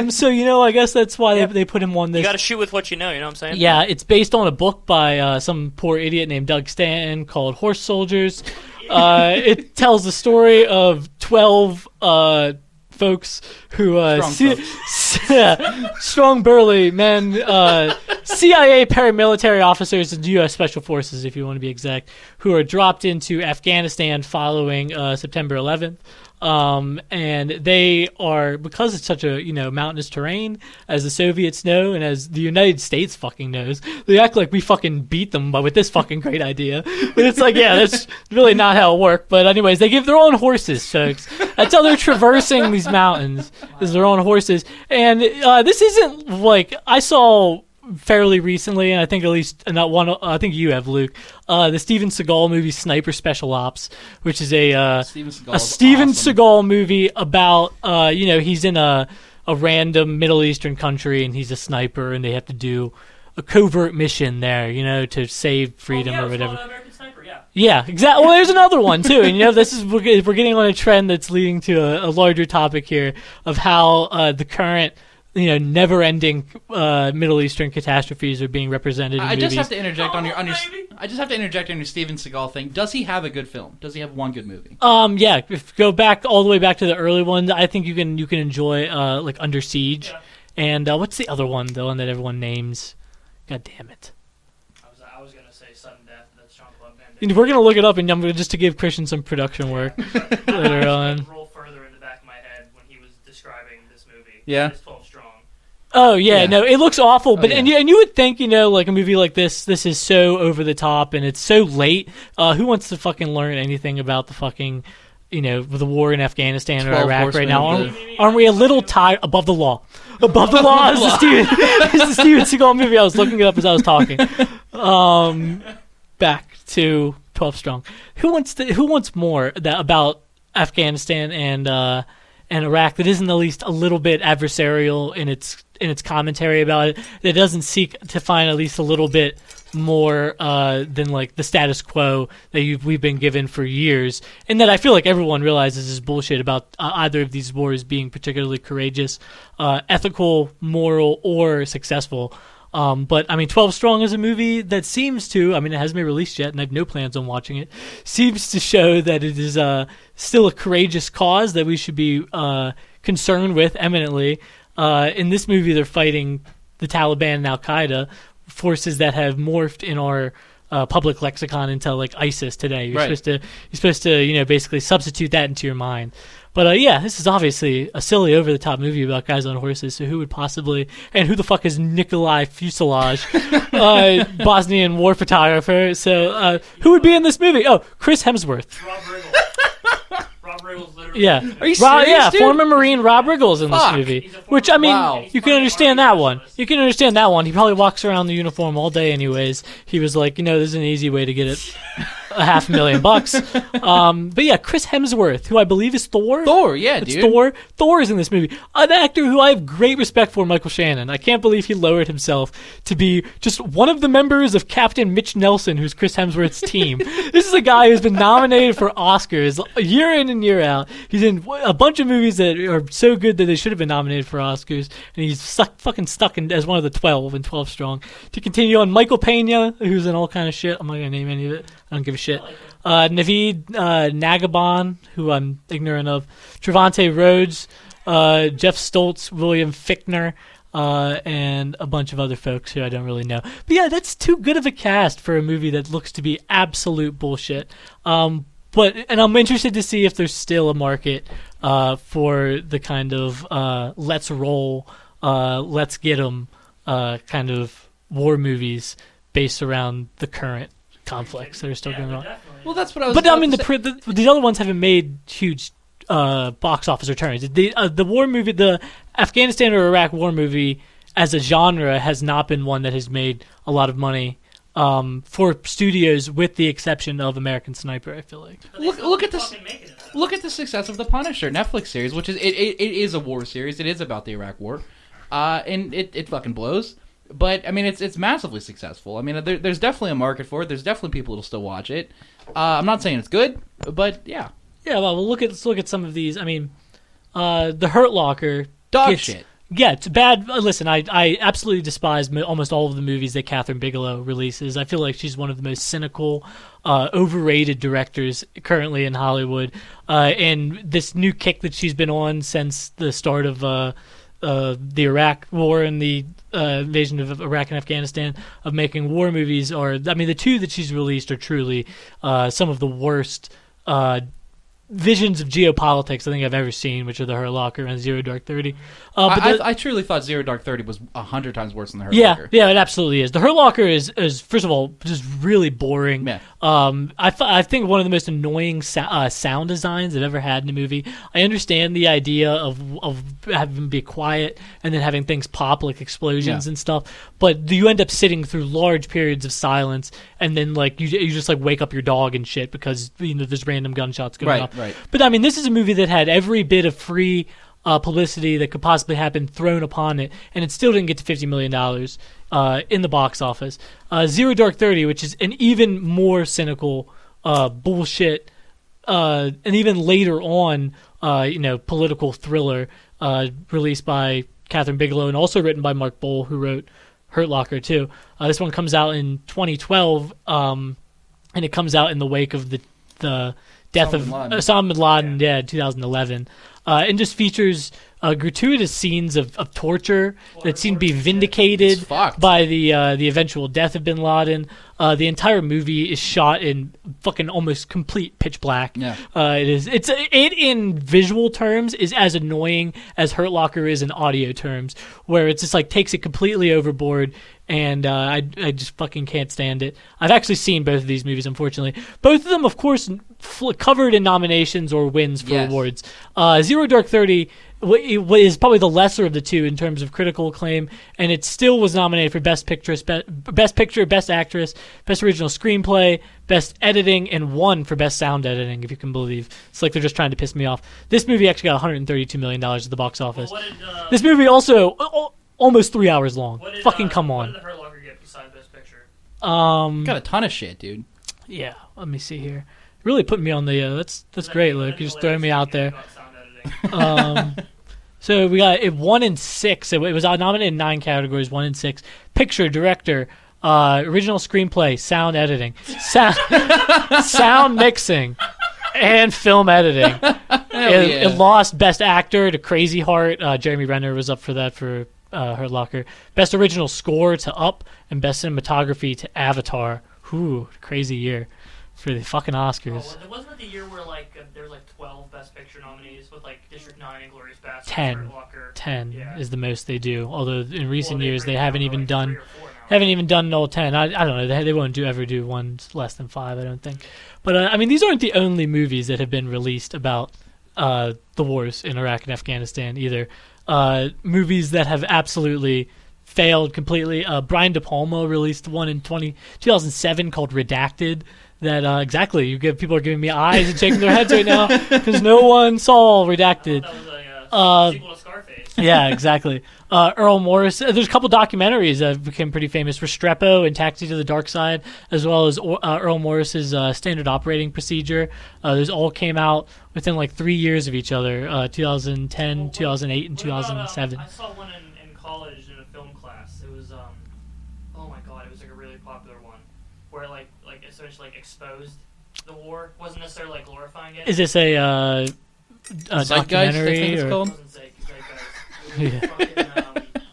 So I guess that's why they put him on this.
You got to shoot with what you know. You know what I'm saying?
Yeah, it's based on a book by some poor idiot named Doug Stanton called Horse Soldiers. It tells the story of 12 folks who strong burly men, CIA paramilitary officers and U.S. Special Forces, if you want to be exact, who are dropped into Afghanistan following September 11th. And they are, because it's such a mountainous terrain, as the Soviets know and as the United States fucking knows, they act like we fucking beat them with this fucking great idea. But it's that's really not how it worked. But anyways, they give their own horses, folks. That's how they're traversing these mountains, is their own horses. And this isn't I saw fairly recently, and I think at least not one. I think you have, Luke. The Steven Seagal movie Sniper Special Ops, which is a Steven Seagal movie about he's in a random Middle Eastern country and he's a sniper and they have to do a covert mission there, to save freedom or whatever.
American Sniper, yeah.
Yeah, exactly. Well, there's another one too, and we're getting on a trend that's leading to a larger topic here of how the current never-ending Middle Eastern catastrophes are being represented in movies.
I just have to interject on your Steven Seagal thing. Does he have a good film? Does he have one good movie?
Yeah. Go back all the way back to the early ones. I think you can enjoy Under Siege, and what's the other one? The one that everyone names. God damn it.
I was gonna say Sudden Death. That's Jean-Claude Van Damme.
We're gonna look it up, and I'm gonna just to give Christian some production work later on.
Roll further in the back of my head when he was describing this movie.
Yeah.
It's 12 Strong.
Oh yeah, no, it looks awful. But and you would think a movie like this is so over the top and it's so late. Who wants to fucking learn anything about the fucking the war in Afghanistan or Iraq right now? Aren't we a little tired? Above the Law. Above the Law is the Steven Seagal movie. I was looking it up as I was talking. Back to 12 Strong. Who wants more about Afghanistan and Iraq that isn't at least a little bit adversarial in its commentary about it. That doesn't seek to find at least a little bit more than like the status quo that we've been given for years, and that I feel like everyone realizes is bullshit about either of these wars being particularly courageous, ethical, moral, or successful. But I mean, 12 Strong is a movie that seems to, I mean, it hasn't been released yet, and I have no plans on watching it, seems to show that it is still a courageous cause that we should be concerned with eminently. In this movie, they're fighting the Taliban and Al-Qaeda, forces that have morphed in our public lexicon into like ISIS today. You're supposed to basically substitute that into your mind. But yeah, this is obviously a silly, over-the-top movie about guys on horses. So who would possibly, and who the fuck is Nikolai Fuselage, Bosnian war photographer? So who would be in this movie? Oh, Chris Hemsworth.
Rob Riggle. Rob Riggle's literally.
Yeah.
Are you serious,
Yeah,
dude?
former Marine Rob Riggle's in this movie. Which, I mean,
Wow.
you can understand that one. You can understand that one. He probably walks around the uniform all day anyways. He was like, there's an easy way to get it $500,000. But yeah, Chris Hemsworth, who I believe is Thor.
Yeah,
It's
dude.
Thor. Thor is in this movie. An actor who I have great respect for, Michael Shannon. I can't believe he lowered himself to be just one of the members of Captain Mitch Nelson, who's Chris Hemsworth's team. This is a guy who's been nominated for Oscars year in and year out. He's in a bunch of movies that are so good that they should have been nominated for Oscars, and he's fucking stuck in as one of the 12 in 12 Strong. To continue on, Michael Pena, who's in all kind of shit. I'm not gonna name any of it. I don't give a shit. Naveed Nagabon, who I'm ignorant of. Trevante Rhodes, Jeff Stoltz, William Fichtner, and a bunch of other folks who I don't really know. But yeah, that's too good of a cast for a movie that looks to be absolute bullshit. And I'm interested to see if there's still a market for the kind of let's roll, let's get 'em kind of war movies based around the current conflicts that are still going on.
Well, that's what I was.
But I mean,
the
these other ones haven't made huge box office returns. The war movie, the Afghanistan or Iraq war movie, as a genre, has not been one that has made a lot of money for studios, with the exception of American Sniper. I feel like.
look at this. Look at the success of the Punisher Netflix series, which is it is a war series. It is about the Iraq War, and it fucking blows. But I mean, it's massively successful. I mean, there's definitely a market for it. There's definitely people that'll still watch it. I'm not saying it's good, but yeah.
Yeah, well, let's look at some of these. I mean, the Hurt Locker.
Dog shit.
Yeah, it's bad. Listen, I absolutely despise almost all of the movies that Catherine Bigelow releases. I feel like she's one of the most cynical, overrated directors currently in Hollywood. And this new kick that she's been on since the start of the Iraq War and the invasion of Iraq and Afghanistan, of making war movies, the two that she's released are truly some of the worst visions of geopolitics I think I've ever seen, which are the Hurt Locker and Zero Dark 30.
I truly thought Zero Dark 30 was 100 times worse than the Hurt Locker.
Yeah, it absolutely is. The Hurt Locker is first of all just really boring.
Yeah.
I think one of the most annoying sound designs I've ever had in a movie. I understand the idea of having be quiet and then having things pop like explosions and stuff, but you end up sitting through large periods of silence, and then like you just like wake up your dog and shit because there's random gunshots going off.
Right.
But I mean, this is a movie that had every bit of free publicity that could possibly happen thrown upon it, and it still didn't get to $50 million in the box office. Zero Dark 30, which is an even more cynical bullshit, and even later on, political thriller released by Catherine Bigelow and also written by Mark Bowl, who wrote Hurt Locker too. This one comes out in 2012, and it comes out in the wake of the death of Osama bin Laden, 2011, and just features gratuitous scenes of torture that seem to be vindicated by the eventual death of bin Laden. The entire movie is shot in fucking almost complete pitch black.
Yeah.
It in visual terms is as annoying as Hurt Locker is in audio terms, where it's just like takes it completely overboard. And I just fucking can't stand it. I've actually seen both of these movies, unfortunately. Both of them, of course, covered in nominations or wins for awards. Zero Dark 30 is probably the lesser of the two in terms of critical acclaim, and it still was nominated for Best Picture, Best Actress, Best Original Screenplay, Best Editing, and won for Best Sound Editing, if you can believe. It's like they're just trying to piss me off. This movie actually got $132 million at the box office. This movie also almost 3 hours long. Fucking come on.
What did The Hurt Locker get besides Best Picture?
Got a ton of shit, dude.
Yeah, let me see here. Really putting me on the... that's great, Luke. You're just throwing me out there. So we got it 1 in 6. It was nominated in 9 categories, 1 in 6. Picture, director, original screenplay, sound editing, sound mixing, and film editing. It lost Best Actor to Crazy Heart. Jeremy Renner was up for that for Hurt Locker. Best Original Score to Up, and Best Cinematography to Avatar. Ooh, crazy year for the fucking Oscars.
Wasn't it the year where there was 12 Best Picture nominees with District 9, Inglourious Basterds,
10.
Hurt Locker?
10
Yeah.
is the most they do. Although in recent years they haven't even done all 10. I don't know. They won't ever do ones less than 5. I don't think. But I mean, these aren't the only movies that have been released about the wars in Iraq and Afghanistan either. Movies that have absolutely failed completely. Brian De Palma released one in 2007 called Redacted. That exactly, people are giving me eyes and shaking their heads right now because no one saw Redacted.
That was a sequel to Scarface.
Yeah, exactly. Earl Morris. There's a couple documentaries that became pretty famous. Restrepo and Taxi to the Dark Side, as well as Earl Morris's Standard Operating Procedure. Those all came out within 3 years of each other. 2010, 2008, and 2007.
I saw one in college in a film class. It was oh my god, it was a really popular one where it essentially exposed the war. Wasn't necessarily glorifying it.
Is this a
Zeitgeist,
documentary?
I think it's
or?
called.
It wasn't Zeitgeist. It was fucking, god damn it.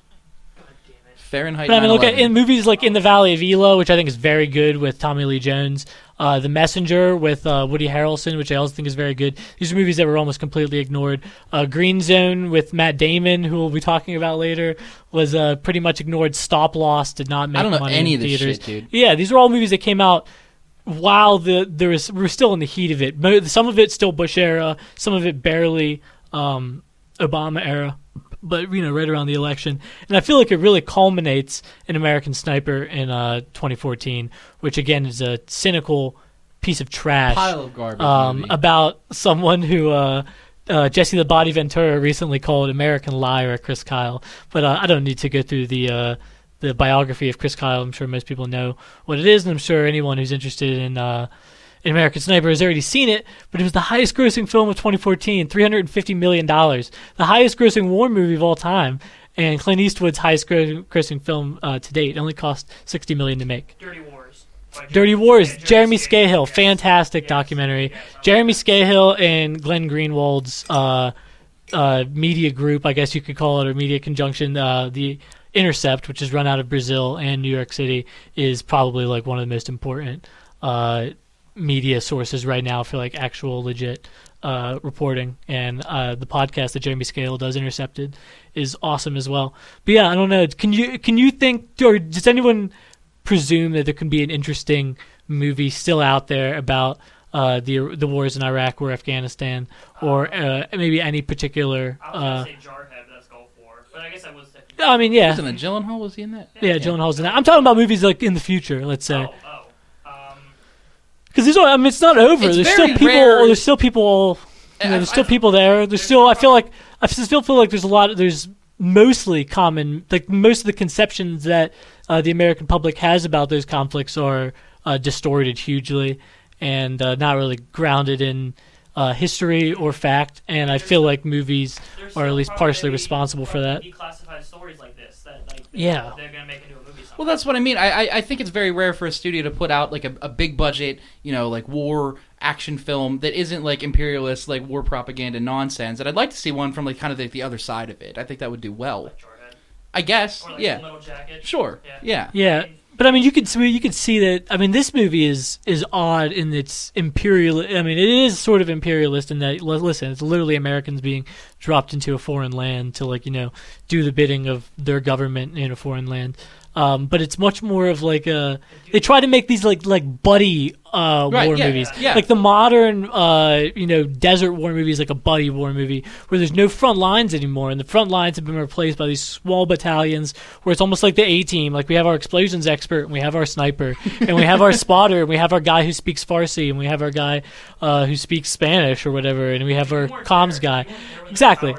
Fahrenheit.
But I mean, look at
9/11.
in movies like In the Valley of Elah, which I think is very good with Tommy Lee Jones. The Messenger with Woody Harrelson, which I also think is very good. These are movies that were almost completely ignored. Green Zone with Matt Damon, who we'll be talking about later, was pretty much ignored. Stop Loss did not make money
any
in
of this
theaters.
shit, dude.
Yeah, these are all movies that came out while we're still in the heat of it. Some of it still Bush era, some of it barely Obama era. But right around the election, and I feel like it really culminates in American Sniper in 2014, which again is a cynical piece of trash,
Pile of garbage movie.
about someone who Jesse the Body Ventura recently called American Liar at Chris Kyle. But I don't need to go through the biography of Chris Kyle. I'm sure most people know what it is, and I'm sure anyone who's interested in American Sniper has already seen it, but it was the highest-grossing film of 2014, $350 million, the highest-grossing war movie of all time, and Clint Eastwood's highest-grossing film to date. It only cost $60 million to make.
Dirty Wars.
Dirty Wars, Jeremy Scahill, fantastic documentary. Jeremy Scahill and Glenn Greenwald's media group, I guess you could call it, or media conjunction, the Intercept, which is run out of Brazil and New York City, is probably one of the most important media sources right now for actual legit reporting, and the podcast that Jeremy Scahill does, Intercepted, is awesome as well. But yeah, I don't know. Can you think, or does anyone presume that there can be an interesting movie still out there about the wars in Iraq or Afghanistan, or maybe any particular?
I was gonna say Jarhead, but that's Gulf War. But I guess I was thinking.
I mean, yeah.
Wasn't it Gyllenhaal? Was he in that?
Yeah, Gyllenhaal's in that. I'm talking about movies in the future. Let's say. Because it's not over.
It's
There's
very
still people.
rare.
There's still people. There's still people there. There's still. I still feel like there's a lot. There's mostly common. Most of the conceptions that the American public has about those conflicts are distorted hugely and not really grounded in history or fact. And I feel like movies are at least partially responsible for that.
Declassified stories like this that they're gonna make into a movie.
Well, that's what I mean. I think it's very rare for a studio to put out a big budget, war action film that isn't imperialist, war propaganda nonsense. And I'd like to see one from kind of the other side of it. I think that would do well.
Like Jarhead.
I guess.
Or
Yeah.
Full Metal Jacket.
Sure.
Yeah.
Yeah. But I mean, you could see that. I mean, this movie is odd in its imperial. I mean, it is sort of imperialist in that. Listen, it's literally Americans being dropped into a foreign land to do the bidding of their government in a foreign land. but it's much more of like a. They try to make these like buddy war movies, like the modern desert war movies, like a buddy war movie where there's no front lines anymore, and the front lines have been replaced by these small battalions where it's almost like the A-team. Like we have our explosions expert, and we have our sniper, and we have our spotter, and we have our guy who speaks Farsi, and we have our guy who speaks Spanish or whatever, and we have our comms guy. Exactly.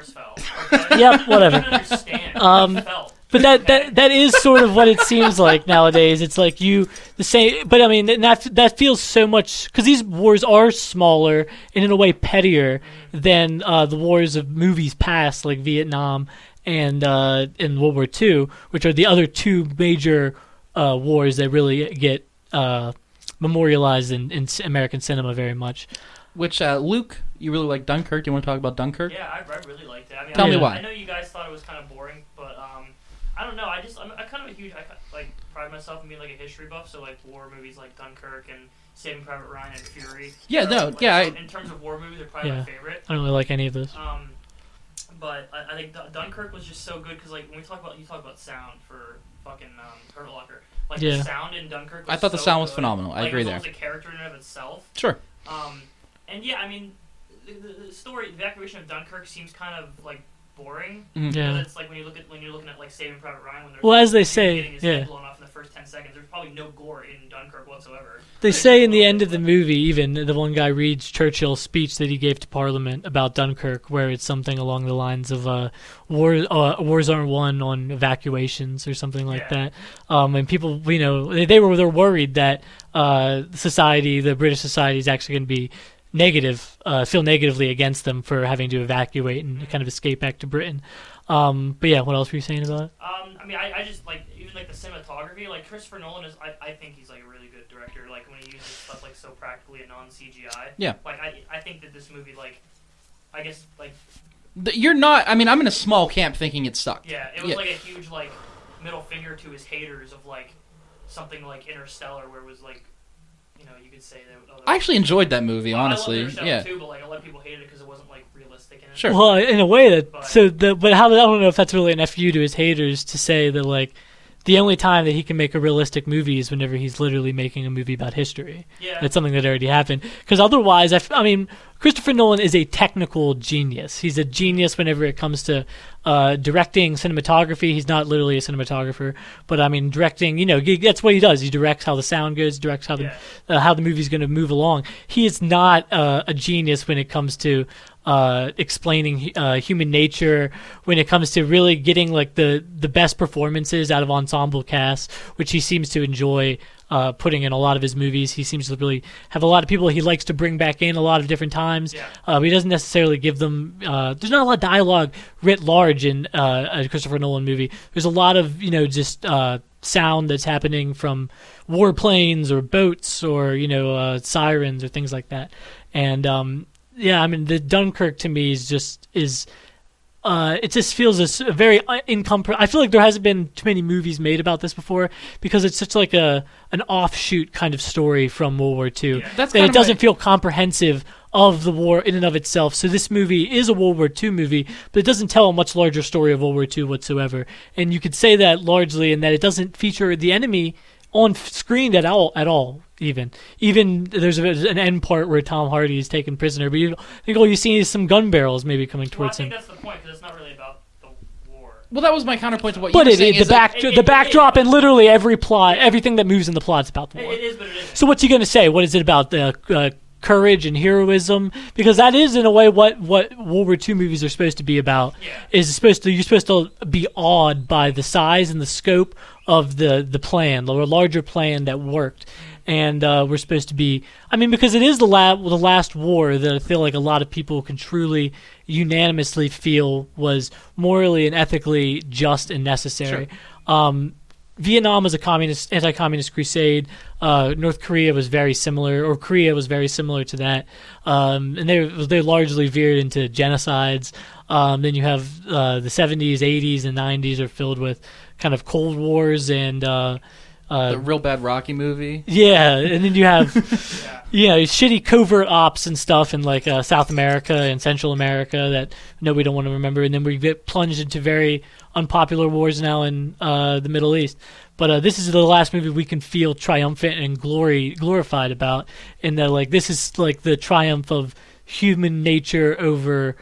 Yep. Whatever. But that is sort of what it seems like nowadays. It's like the same, but I mean that feels so much because these wars are smaller and in a way pettier than the wars of movies past, like Vietnam and in World War II, which are the other two major wars that really get memorialized in American cinema very much.
Which Luke, you really like Dunkirk? Do you want to talk about Dunkirk?
Yeah, I really liked it. I mean,
Tell me why.
I know you guys thought it was kind of boring, but I don't know. I'm kind of a huge. I pride myself in being like a history buff. So like war movies like Dunkirk and Saving Private Ryan and Fury.
Yeah,
in terms of war movies, they're probably my favorite.
I don't really like any of those.
But I think Dunkirk was just so good because like when you talk about sound for fucking Hurt Locker, like the sound in Dunkirk.
I thought the sound was phenomenal. I agree there.
It was a character in and of itself.
Sure.
And yeah, I mean, the story, the evacuation of Dunkirk seems kind of like boring.
Mm-hmm. Yeah.
It's like when you're looking at like Saving Private Ryan, when there's
as they say,
getting his head blown off in the first 10 seconds. There's probably no gore in Dunkirk whatsoever.
They say in the end of the movie, even the one guy reads Churchill's speech that he gave to Parliament about Dunkirk, where it's something along the lines of wars aren't won on evacuations or something like that. And people, they're worried that the British society is actually going to be feel negatively against them for having to evacuate and kind of escape back to Britain. But yeah, what else were you saying about it?
I mean, I just like even like the cinematography. Like Christopher Nolan is, I think he's like a really good director. Like when he uses stuff like so practically and non CGI.
Yeah.
Like I think that this movie, like, I guess like.
You're not. I mean, I'm in a small camp thinking it sucked.
Yeah, it was like a huge like middle finger to his haters of like something like Interstellar, where it was like. You could say that.
I actually enjoyed that movie, honestly.
I loved Interstellar too, but like a lot of people hated it because it wasn't like realistic in it.
Sure.
Well, in a way but I don't know if that's really an FU to his haters to say that like the only time that he can make a realistic movie is whenever he's literally making a movie about history.
Yeah.
That's something that already happened. Because otherwise, I mean, Christopher Nolan is a technical genius. He's a genius whenever it comes to directing cinematography. He's not literally a cinematographer, but I mean, directing, that's what he does. He directs how the sound goes, directs how the movie's going to move along. He is not a genius when it comes to explaining human nature, when it comes to really getting like the best performances out of ensemble casts, which he seems to enjoy putting in a lot of his movies. He seems to really have a lot of people he likes to bring back in a lot of different times. He doesn't necessarily give them there's not a lot of dialogue writ large in a Christopher Nolan movie. There's a lot of just sound that's happening from warplanes or boats or sirens or things like that. And I mean, the Dunkirk to me is it just feels a very incomprehensible. I feel like there hasn't been too many movies made about this before because it's such like an offshoot kind of story from World War II that it doesn't feel comprehensive of the war in and of itself. So this movie is a World War II movie, but it doesn't tell a much larger story of World War II whatsoever. And you could say that largely in that it doesn't feature the enemy on screen at all. Even there's an end part where Tom Hardy is taken prisoner, but I think all you see is some gun barrels maybe coming towards him.
I think that's the point because it's not really about the war.
Well, that was my counterpoint to what you were saying.
The backdrop and literally every plot, everything that moves in the plot's about the war.
It is, but it isn't.
So what's he going to say? What is it about the courage and heroism? Because that is in a way what World War II movies are supposed to be about. You're supposed to be awed by the size and the scope of the plan, the larger plan that worked. And we're supposed to be, because it is the last war that I feel like a lot of people can truly unanimously feel was morally and ethically just and necessary. Sure. Vietnam was anti-communist crusade. North Korea was very similar, or Korea was very similar to that. And they largely veered into genocides. Then you have the 70s, 80s, and 90s are filled with kind of Cold Wars and
The real bad Rocky movie.
Yeah, and then you have
Yeah.
shitty covert ops and stuff in like South America and Central America that we don't want to remember, and then we get plunged into very unpopular wars now in the Middle East. But this is the last movie we can feel triumphant and glorified about, in that like this is like the triumph of human nature over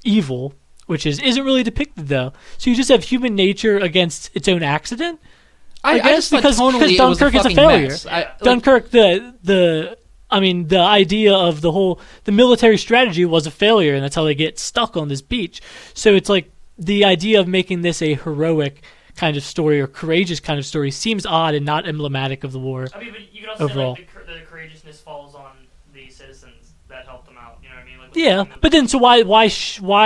evil, which isn't really depicted though. So you just have human nature against its own accident. I guess
just thought
because
tonally it was
Dunkirk is a
fucking
failure.
mess.
Dunkirk, the idea of the military strategy was a failure, and that's how they get stuck on this beach. So it's like the idea of making this a heroic kind of story or courageous kind of story seems odd and not emblematic of the war.
I mean, but you could also
overall.
say like the courageousness falls on the citizens that helped them out. You know what I mean? Like,
Yeah, but then so why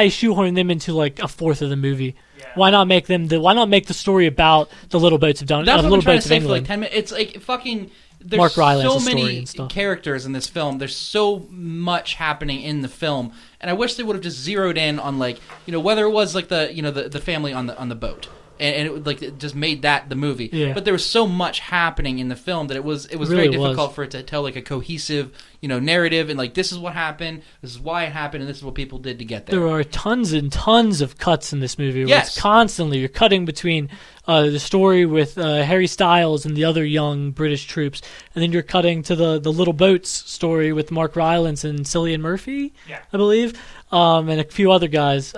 shoehorn them into like a fourth of the movie?
Yeah.
Why not make the story about the little boats of
That's what I'm
little
trying to
boats of
say for like
England?
10 minutes. It's like fucking. There's
Mark Rylance'
so
story
many
and stuff.
characters in this film. There's so much happening in the film, and I wish they would have just zeroed in on like whether it was like the family on the boat. And it would, like, it just made that the movie.
Yeah.
But there was so much happening in the film that it was
really
very difficult for it to tell like a cohesive narrative, and like this is what happened, this is why it happened, and this is what people did to get there.
There are tons and tons of cuts in this movie. Where
Yes.
it's constantly you're cutting between the story with Harry Styles and the other young British troops, and then you're cutting to the little boats story with Mark Rylance and Cillian Murphy,
Yeah.
I believe, and a few other guys.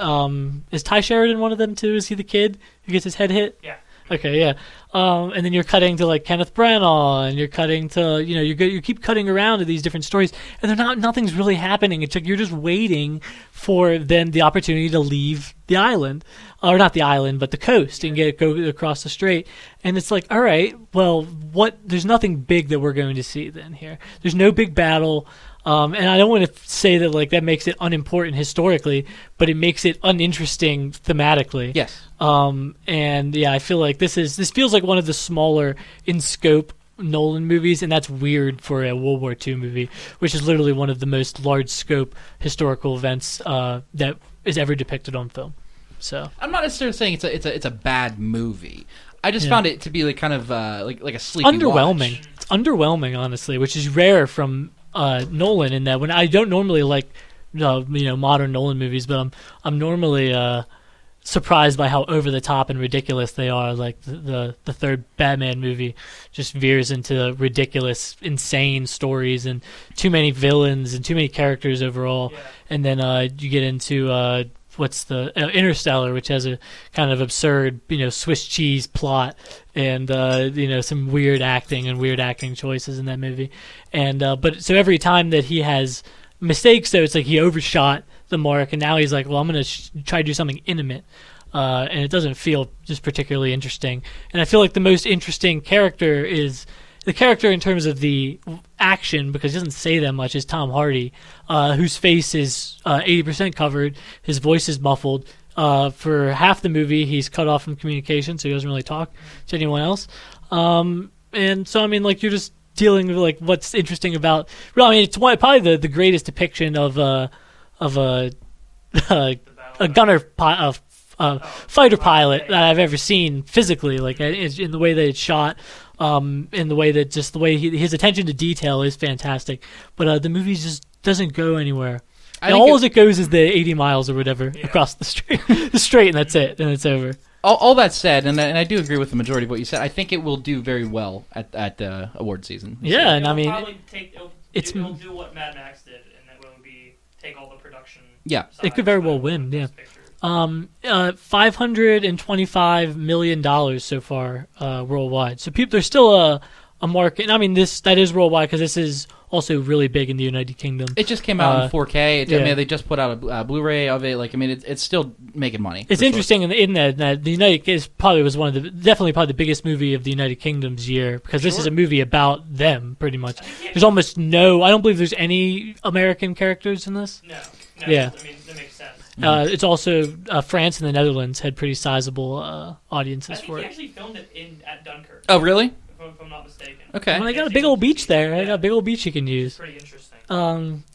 Is Ty Sheridan one of them too? Is he the kid who gets his head hit?
Yeah.
Okay, yeah. And then you're cutting to like Kenneth Branagh, and you're cutting to you keep cutting around to these different stories, and nothing's really happening. It's like you're just waiting for then the opportunity to leave the island, or not the island, but the coast, and go across the strait. And it's like, all right, well, what? There's nothing big that we're going to see then here. There's no big battle. And I don't want to say that like that makes it unimportant historically, but it makes it uninteresting thematically.
Yes.
And yeah, I feel like this feels like one of the smaller in scope Nolan movies, and that's weird for a World War II movie, which is literally one of the most large scope historical events that is ever depicted on film. So
I'm not necessarily saying it's a bad movie. I just found it to be like kind of like a sleepy
underwhelming.
watch.
It's underwhelming, honestly, which is rare from Nolan, in that when I don't normally like modern Nolan movies, but I'm normally surprised by how over the top and ridiculous they are. Like the third Batman movie just veers into ridiculous, insane stories and too many villains and too many characters overall.
Yeah.
And then you get into what's the Interstellar, which has a kind of absurd, Swiss cheese plot, and some weird acting choices in that movie. And but so every time that he has mistakes, though, it's like he overshot the mark, and now he's like, well, I'm going to try to do something intimate. And it doesn't feel just particularly interesting. And I feel like the most interesting character is the character in terms of the action, because he doesn't say that much, is Tom Hardy, whose face is 80% covered. His voice is muffled. For half the movie, he's cut off from communication, so he doesn't really talk to anyone else. And so, I mean, like, you're just dealing with, like, what's interesting about... Well, I mean, it's probably the greatest depiction of a gunner... fighter pilot that I've ever seen physically, like in the way that it's shot, in the way that just the way his attention to detail is fantastic. But the movie just doesn't go anywhere. And all it goes is the 80 miles or whatever across the strait, and that's it, and it's over.
All that said, and I do agree with the majority of what you said. I think it will do very well at award season.
Yeah, and I mean,
it'll do what Mad Max did, and that will be take all the production.
Yeah,
it could very well win. Yeah. $525 million so far worldwide. So there's still a market. I mean, that is worldwide, because this is also really big in the United Kingdom.
It just came out in 4K.
Yeah.
I mean, they just put out a Blu-ray of it. Like, I mean, it's still making money.
It's interesting in that the United Kingdom was definitely probably the biggest movie of the United Kingdom's year, because this is a movie about them pretty much. There's almost I don't believe there's any American characters in this.
No.
Yeah.
I mean, that makes sense.
It's also France and the Netherlands had pretty sizable audiences
I think
for
he
it.
actually filmed it at Dunkirk.
Oh, really?
If I'm not mistaken.
Okay.
Well, they got a big old beach there. They got a big old beach you can use.
Pretty interesting.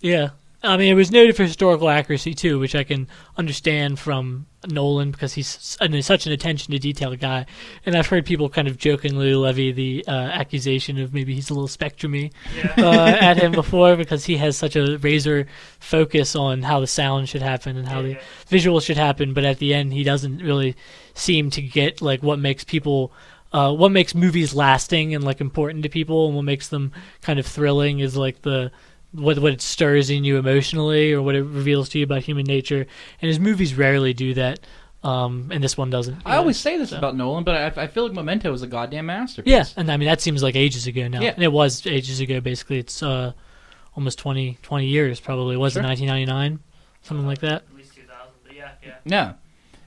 Yeah. I mean, it was noted for historical accuracy too, which I can understand from Nolan because he's such an attention to detail guy. And I've heard people kind of jokingly levy the accusation of maybe he's a little spectrumy at him before because he has such a razor focus on how the sound should happen and how the visuals should happen. But at the end, he doesn't really seem to get like what makes people. What makes movies lasting and like important to people, and what makes them kind of thrilling is like what it stirs in you emotionally or what it reveals to you about human nature. And his movies rarely do that, and this one doesn't.
I always say this about Nolan, but I feel like Memento is a goddamn masterpiece.
Yeah, and I mean that seems like ages ago now.
Yeah.
And it was ages ago. Basically, it's almost 20 years probably. Was it 1999, something like that?
At least 2000. But yeah.
Yeah,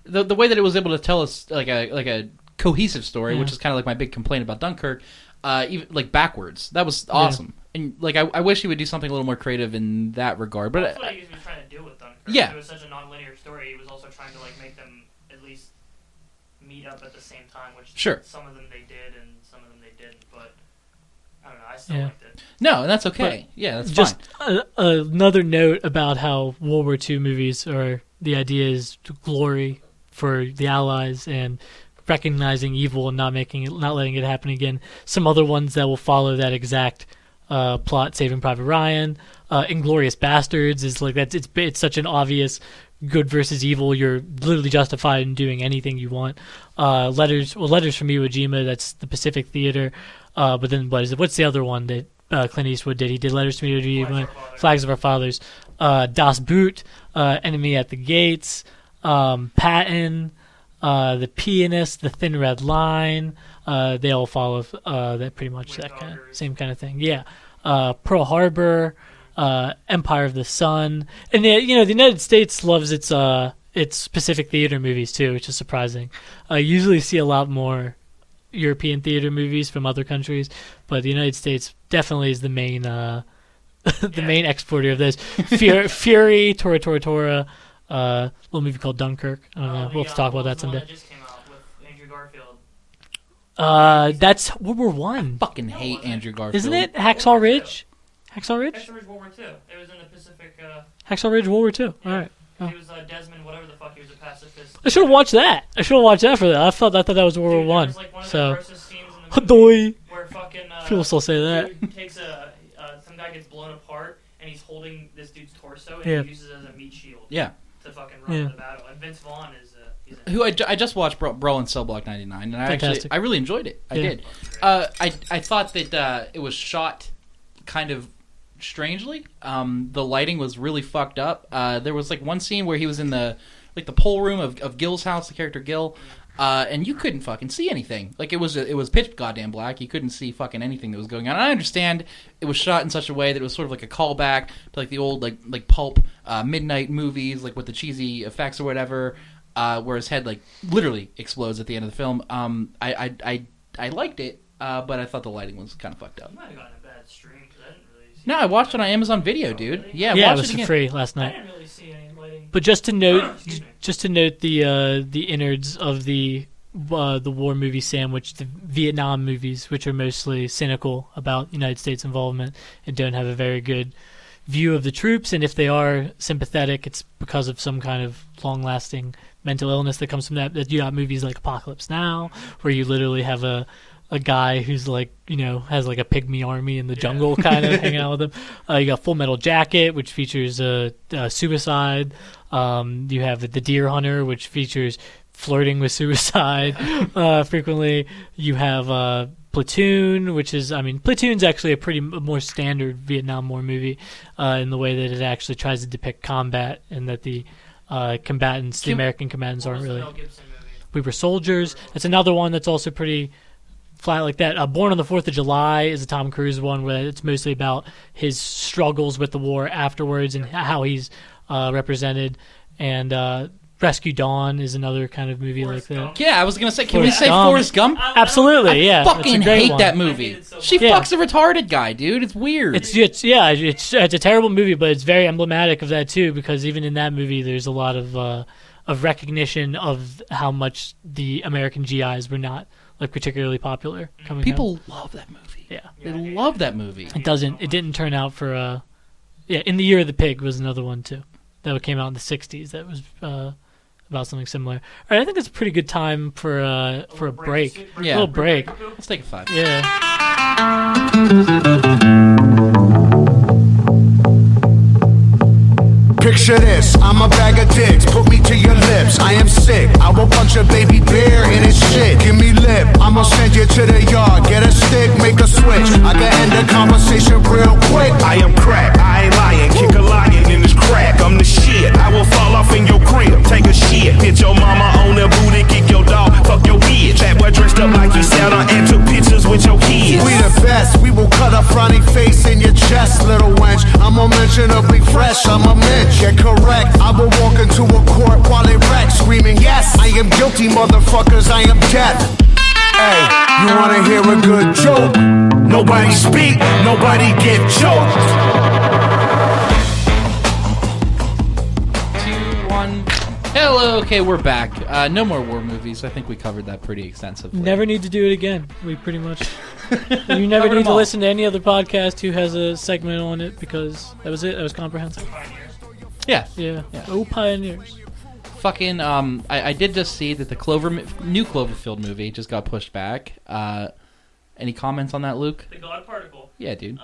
the way that it was able to tell us like a cohesive story, which is kind of like my big complaint about Dunkirk, even like backwards. That was awesome. And like I wish he would do something a little more creative in that regard. But
that's what he was trying to do with Dunkirk.
Yeah.
It was such a non-linear story. He was also trying to like make them at least meet up at the same time, which some of them they did and some of them they didn't. But I don't know. I still liked it.
No, that's okay.
But
that's
just
fine.
Another note about how World War II movies are the idea is glory for the Allies and recognizing evil and not letting it happen again. Some other ones that will follow that exact plot, Saving Private Ryan, Inglourious Bastards is like that. It's such an obvious good versus evil. You're literally justified in doing anything you want. Letters from Iwo Jima. That's the Pacific Theater. But then what is it? What's the other one that Clint Eastwood did? He did Letters from Iwo Jima, Flags of Our Fathers, Das Boot, Enemy at the Gates, Patton. The Pianist, The Thin Red Line, they all follow that pretty much same kind of thing. Yeah, Pearl Harbor, Empire of the Sun, and the United States loves its Pacific theater movies too, which is surprising. I usually see a lot more European theater movies from other countries, but the United States definitely is the main main exporter of those. Fury, Tora Tora Tora. Little movie called Dunkirk. I don't know. We'll have to talk about that someday.
That just came out with Andrew Garfield.
That's World War One.
Fucking hate Andrew Garfield.
Isn't it Hacksaw Ridge? Hacksaw Ridge?
Hacksaw Ridge World War II. It was in the Pacific.
Hacksaw Ridge World War II. All right.
He was Desmond, whatever the fuck. He was a pacifist.
I should have watched that. For that. I thought that was World War One.
Like one of
so.
The grossest scenes in the movie where fucking
people still say that.
Dude takes some guy gets blown apart and he's holding this dude's torso and he uses it as a meat shield.
Yeah.
To fucking run the battle. And Vince Vaughn is
who I just watched Brawl in Cell Block 99, and I really enjoyed it. I did. I thought that it was shot kind of strangely. The lighting was really fucked up. There was like one scene where he was in the poll room of Gil's house, the character Gil, and you couldn't fucking see anything. Like it was pitch goddamn black. You couldn't see fucking anything that was going on. And I understand it was shot in such a way that it was sort of like a callback to like the old like pulp midnight movies, like with the cheesy effects or whatever, where his head like literally explodes at the end of the film. I liked it, but I thought the lighting was kind of fucked up.
You might have gotten a bad stream because I didn't really see
No, I watched it on Amazon Video, dude.
Really?
Yeah,
it was for free last night.
I didn't really see any lighting.
But just to note the innards of the war movie sandwich, the Vietnam movies, which are mostly cynical about United States involvement and don't have a very good view of the troops, and if they are sympathetic, it's because of some kind of long-lasting mental illness that comes from that. You got movies like Apocalypse Now, where you literally have a guy who's like, has like a pygmy army in the jungle kind of hanging out with him. You got Full Metal Jacket, which features suicide. You have The Deer Hunter, which features flirting with suicide frequently. You have Platoon, which is, Platoon's actually a more standard Vietnam War movie in the way that it actually tries to depict combat and that the combatants, the American combatants aren't really... We Were Soldiers. That's another one that's also pretty flat like that. Born on the 4th of July is a Tom Cruise one where it's mostly about his struggles with the war afterwards and how he's represented. And Rescue Dawn is another kind of movie like that.
Yeah, I was going to say, can we say Forrest Gump?
Absolutely, yeah.
I fucking hate that movie. She fucks a retarded guy, dude. It's weird.
It's a terrible movie, but it's very emblematic of that too, because even in that movie there's a lot of recognition of how much the American GIs were not like particularly popular coming
People love that movie.
Yeah.
They love that movie.
It didn't turn out for Yeah, In the Year of the Pig was another one too. That came out in the 60s. That was about something similar. All right, I think it's a pretty good time for a break.
Yeah.
A little break.
Let's take a 5.
Yeah.
Picture this, I'm a bag of dicks, put me to your lips, I am sick, I will punch a baby bear in his shit, give me lip, I'ma send you to the yard, get a stick, make a switch, I can end the conversation real quick. I am crack, I ain't lying, kick a lion in this crack, I'm the shit, I will fall off in your crib, take a shit, hit your mama on the booty, kick your dog, fuck your bitch, that boy dressed up like he sat on and took pictures with your kids. We the best, we will cut a frowny face in your chest, little wench, I'm unmentionably fresh, I'm a mensch. Get correct, I will walk into a court while it wrecks, screaming, yes, I am guilty, motherfuckers, I am death. Hey, you wanna hear a good joke? Nobody speak, nobody get choked.
2, 1. Hello, okay, we're back. No more war movies. I think we covered that pretty extensively.
Never need to do it again. We pretty much... You never
Covered
need
them
to
all.
listen to any other podcast who has a segment on it because that was it. That was comprehensive.
Yeah.
Yeah. Oh, pioneers.
Fucking, I did just see that the new Cloverfield movie just got pushed back. Any comments on that, Luke?
The God particle.
Yeah, dude.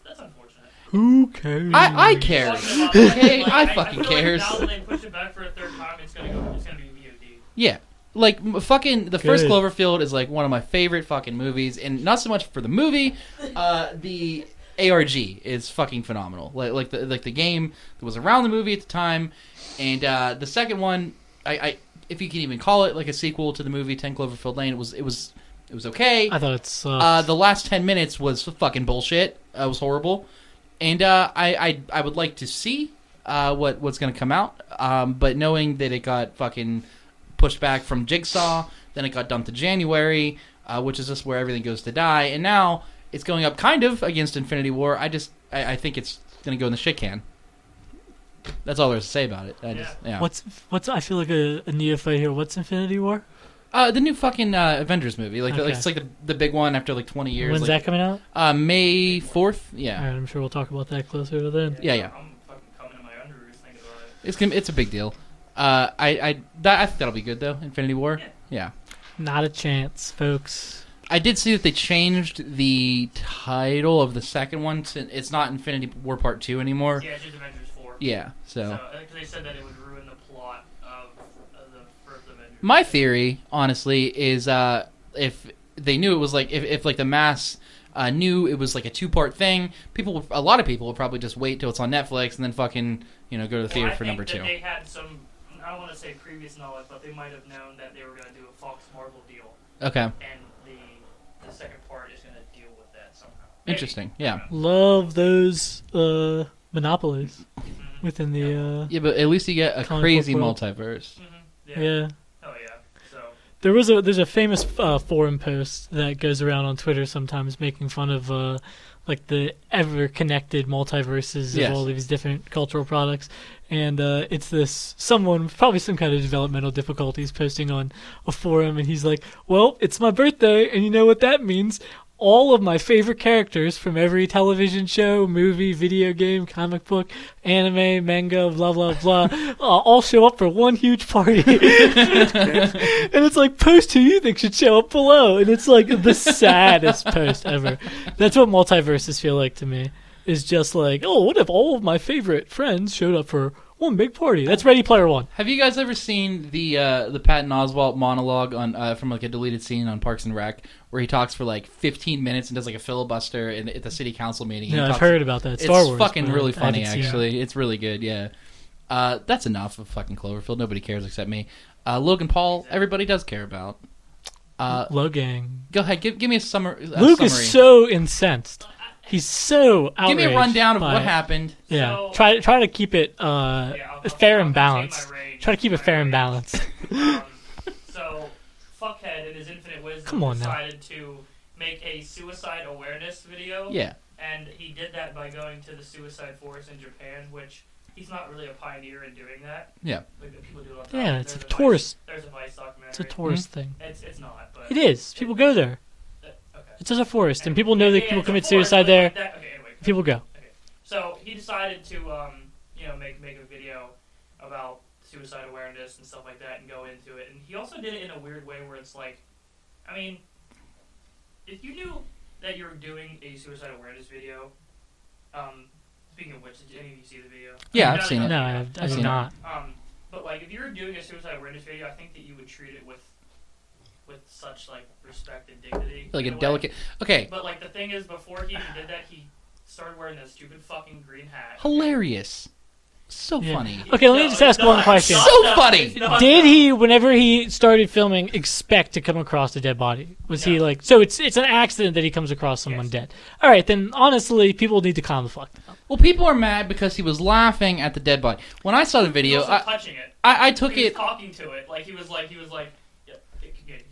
That's unfortunate.
Who cares?
I care. Okay, I fucking
feel
cares.
Like now that they push it back for a third time, it's gonna be VOD.
Yeah. Like, fucking, the first
Good.
Cloverfield is, like, one of my favorite fucking movies, and not so much for the movie, the ARG is fucking phenomenal. Like the game that was around the movie at the time, and the second one, I if you can even call it like a sequel to the movie 10 Cloverfield Lane, it was okay.
I thought it sucked.
The last 10 minutes was fucking bullshit. It was horrible, and I would like to see what's gonna come out, but knowing that it got fucking pushed back from Jigsaw, then it got dumped to January, which is just where everything goes to die, and now it's going up kind of against Infinity War. I think it's going to go in the shit can. That's all there's to say about it.
What's I feel like a neophyte here. What's Infinity War?
The new fucking Avengers movie. It's like the big one after like 20 years.
When's that coming out?
May 4th. Yeah.
All right, I'm sure we'll talk about that closer to then.
Yeah.
I'm fucking coming to my underoos thinking about it.
It's a big deal. I think that'll be good though. Infinity War. Yeah.
Not a chance, folks.
I did see that they changed the title of the second one. It's not Infinity War Part 2 anymore.
Yeah, it's just Avengers 4.
Yeah, so
Because they said that it would ruin the plot of the first Avengers.
my theory, honestly, is if they knew it was like if like the mass knew it was like a 2-part thing, a lot of people would probably just wait till it's on Netflix and then fucking go to the theater for number 2.
They had some, I don't want to say previous knowledge, but they might have known that they were going to do a Fox Marvel deal.
Okay.
And the second part is going to deal with that somehow. Maybe.
Interesting. Yeah.
Love those monopolies within the.
Yeah, but at least you get a
comic
crazy
book world.
multiverse.
Yeah.
Oh yeah. So
There's a famous forum post that goes around on Twitter sometimes making fun of like the ever connected multiverses
Yes.
of all these different cultural products, and it's this someone probably some kind of developmental difficulties posting on a forum, and he's like, "Well, it's my birthday, and you know what that means." All of my favorite characters from every television show, movie, video game, comic book, anime, manga, blah, blah, blah, all show up for one huge party. And it's like, post who you think should show up below. And it's like the saddest post ever. That's what multiverses feel like to me. Is just like, oh, what if all of my favorite friends showed up for one big party? That's Ready Player One.
Have you guys ever seen the Patton Oswalt monologue on from like a deleted scene on Parks and Rec where he talks for like 15 minutes and does like a filibuster at the city council meeting?
Yeah, I've heard about that. Star Wars.
It's fucking really
but I
funny,
haven't seen it.
actually. It's really good, yeah. That's enough of fucking Cloverfield. Nobody cares except me. Logan Paul, everybody does care about.
Logang.
Go ahead, give me a summary.
Luke is so incensed. He's so outraged.
Give me a rundown of
by
what
it.
happened.
Yeah,
So-
try to keep it
I'll
fair and
contain
balanced.
my rage.
Try to keep it fair and balanced.
So, Fuckhead, in his infinite wisdom,
Come on now.
decided to make a suicide awareness video.
Yeah.
And he did that by going to the suicide forest in Japan, which he's not really a pioneer in doing that.
Yeah.
Like, people do it all the time.
Yeah, it's a
There's
tourist.
There's a Vice documentary.
It's a tourist thing.
It's not, but
It is. People go there.
Okay.
It's just a forest, and people know that
Yeah,
people
it's a
commit
forest,
suicide
but
there.
like that, okay, anyway.
People go.
So he decided to, make a video about suicide awareness and stuff like that and go into it. And he also did it in a weird way where it's like, I mean, if you knew that you were doing a suicide awareness video, speaking of which, did any of you see the video?
Yeah, I've seen it.
No, I did not.
But like, if you were doing a suicide awareness video, I think that you would treat it with such like respect and dignity.
Like a delicate. Okay.
But like the thing is, before he even did that, he started wearing that stupid fucking green hat.
Hilarious. So funny.
Okay, let me just ask one question.
So funny.
Did he, whenever he started filming, expect to come across a dead body? Was he like, so it's an accident that he comes across someone dead? All right, then honestly, people need to calm the fuck down.
Well, people are mad because he was laughing at the dead body. When I saw the video,
he was also touching it.
I took
he was
it
talking to it like he was like.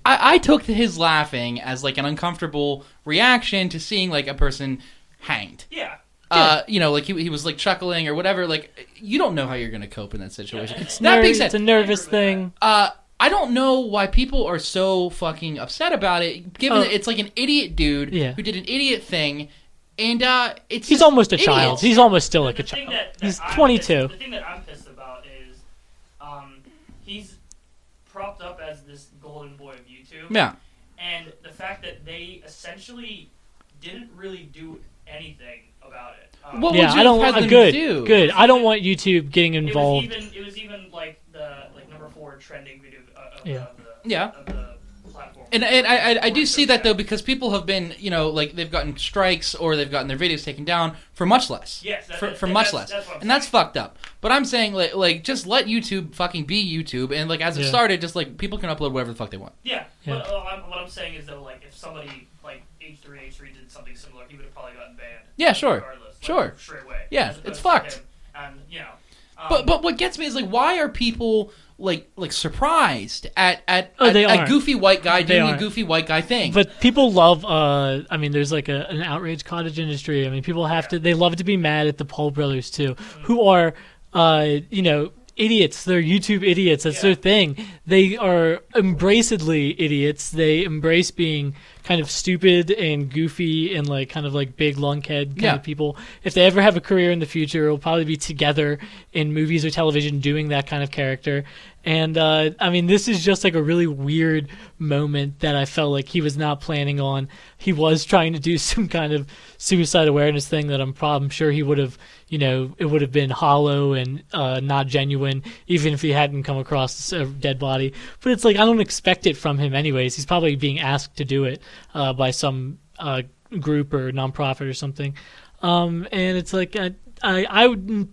I took his laughing as like an uncomfortable reaction to seeing like a person hanged.
Yeah.
Like he was like chuckling or whatever. Like, you don't know how you're going to cope in that situation.
It's a nervous thing.
I don't know why people are so fucking upset about it, given that it's like an idiot dude who did an idiot thing, and
he's almost a child. He's almost still like a child. He's 22.
The thing that I'm pissed about is he's propped up as this golden boy of YouTube.
Yeah.
And the fact that they essentially didn't really do anything about it.
What would you have them do?
Good. I don't want YouTube getting involved.
It was even like the number 4 trending video of the platform.
And I do see that though, because people have been, like they've gotten strikes or they've gotten their videos taken down for much less.
Yes,
for much less. That's fucked up. But I'm saying like just let YouTube fucking be YouTube, and like as it started, just like people can upload whatever the fuck they want.
Yeah. But what I'm saying is though, like if somebody like H3 did something similar, he would have probably gotten banned.
Yeah, sure.
Regardless,
sure.
Straight away.
Yeah, it's fucked.
And
But what gets me is like, why are people like surprised at
a
goofy white guy doing a goofy white guy thing?
But people love. There's like an outrage cottage industry. I mean, people have to. They love to be mad at the Paul brothers too, who are, idiots. They're YouTube idiots. That's their thing. They are embracedly idiots. They embrace being kind of stupid and goofy and like kind of like big lunkhead kind of people. If they ever have a career in the future, it'll probably be together in movies or television doing that kind of character. And this is just like a really weird moment that I felt like he was not planning on. He was trying to do some kind of suicide awareness thing that I'm sure he would have, it would have been hollow and not genuine, even if he hadn't come across a dead body. But it's like, I don't expect it from him anyways. He's probably being asked to do it by some group or nonprofit or something. And it's like, I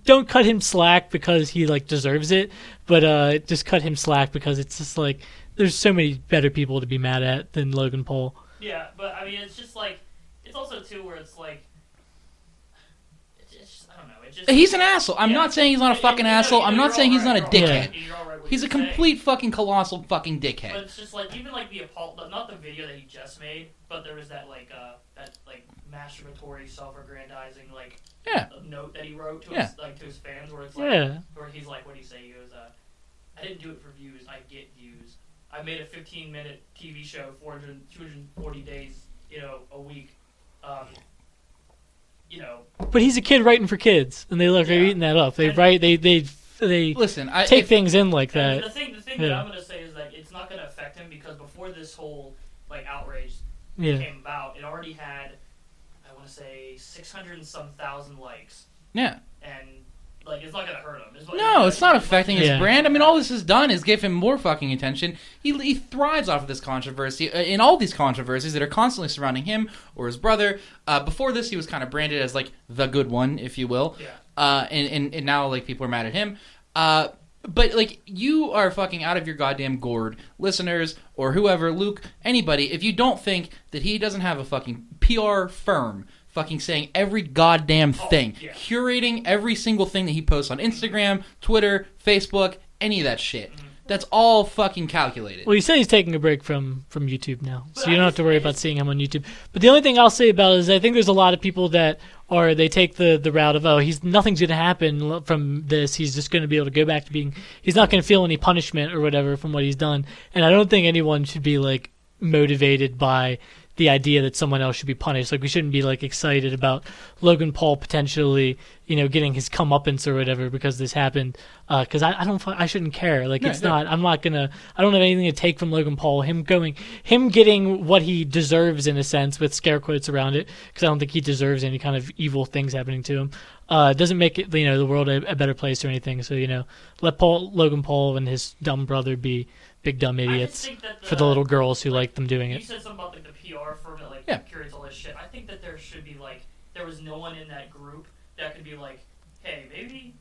don't cut him slack because he like deserves it, but just cut him slack because it's just like there's so many better people to be mad at than Logan Paul.
Yeah, but I mean, it's just like it's also too where it's like I don't know. It just
he's an asshole. I'm not saying he's not a fucking asshole. I'm not saying he's not a dickhead.
Right
he's a complete fucking colossal fucking dickhead.
But it's just like even like not the video that he just made, but there was that masturbatory self-aggrandizing note that he wrote to his fans where it's where he's like, what do you say? He goes, I didn't do it for views, I get views. I made a 15-minute TV show, 240 days, a week.
But he's a kid writing for kids, and they're eating that up. They write, they
listen.
Take things in like that.
The thing that I'm gonna say is that it's not gonna affect him because before this whole outrage came about, it already had, I want to say 600 and some thousand likes.
Yeah.
And it's not gonna hurt him.
It's not affecting his brand. I mean, all this has done is give him more fucking attention. He thrives off of this controversy, in all these controversies that are constantly surrounding him or his brother. Before this, he was kind of branded as like the good one, if you will.
Yeah.
And now like people are mad at him. But like you are fucking out of your goddamn gourd, listeners or whoever, Luke, anybody. If you don't think that he doesn't have a fucking PR firm fucking saying every goddamn thing, curating every single thing that he posts on Instagram, Twitter, Facebook, any of that shit. That's all fucking calculated.
Well, you say he's taking a break from YouTube now, so you don't have to worry about seeing him on YouTube. But the only thing I'll say about it is I think there's a lot of people that they take the route of, nothing's going to happen from this. He's just going to be able to go back to being, he's not going to feel any punishment or whatever from what he's done. And I don't think anyone should be like motivated by the idea that someone else should be punished. Like we shouldn't be like excited about Logan Paul potentially, getting his comeuppance or whatever because this happened. Because I shouldn't care. Like it's not. I'm not gonna. I don't have anything to take from Logan Paul. Him getting what he deserves in a sense with scare quotes around it. Because I don't think he deserves any kind of evil things happening to him. Doesn't make it the world a better place or anything. So let Logan Paul and his dumb brother be big dumb idiots for the little girls who like them doing it.
You said something about the PR firm that curates all this shit. I think that there should be there was no one in that group that could be like, hey, maybe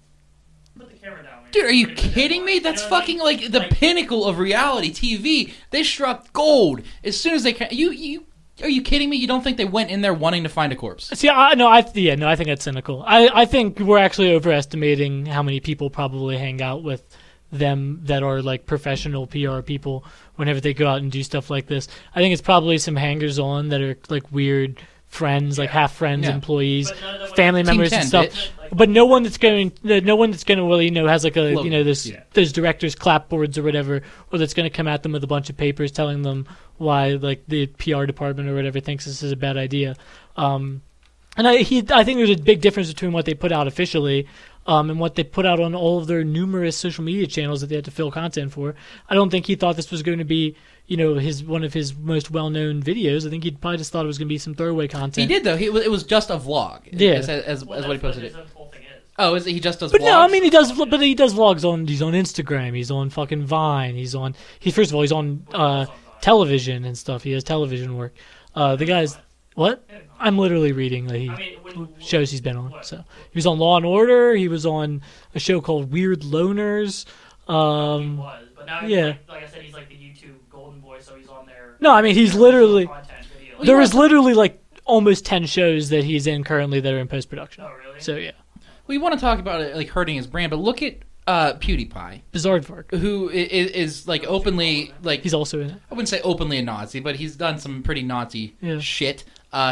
put the camera down.
Dude, are you kidding me? That's fucking the pinnacle of reality TV. They struck gold as soon as they can. Are you kidding me? You don't think they went in there wanting to find a corpse?
See, I think that's cynical. I think we're actually overestimating how many people probably hang out with them that are professional PR people whenever they go out and do stuff like this. I think it's probably some hangers-on that are weird friends, half friends, employees, family members and stuff. But no one that's going to really has those directors' clapboards or whatever, or that's going to come at them with a bunch of papers telling them why the PR department or whatever thinks this is a bad idea. And I think there's a big difference between what they put out officially and what they put out on all of their numerous social media channels that they had to fill content for. I don't think he thought this was going to be, one of his most well-known videos. I think he probably just thought it was going to be some throwaway content.
He did, though. It was just a vlog.
Yeah.
As what he posted it. Oh, is it, he just does
but
vlogs?
No, I mean, he does vlogs he's on Instagram, he's on fucking Vine, he's on television and stuff. He has television work. The guy's... What? I'm literally reading shows he's been on. So he was on Law and Order. He was on a show called Weird Loners.
He was, but now he's like I said, he's the YouTube golden boy, so he's on there.
No, I mean he's literally. There is literally almost 10 shows that he's in currently that are in post production.
Oh really?
So yeah.
Well, you want to talk about it hurting his brand, but look at PewDiePie,
Bizarre
who is openly
he's also in it.
I wouldn't say openly a Nazi, but he's done some pretty Nazi shit.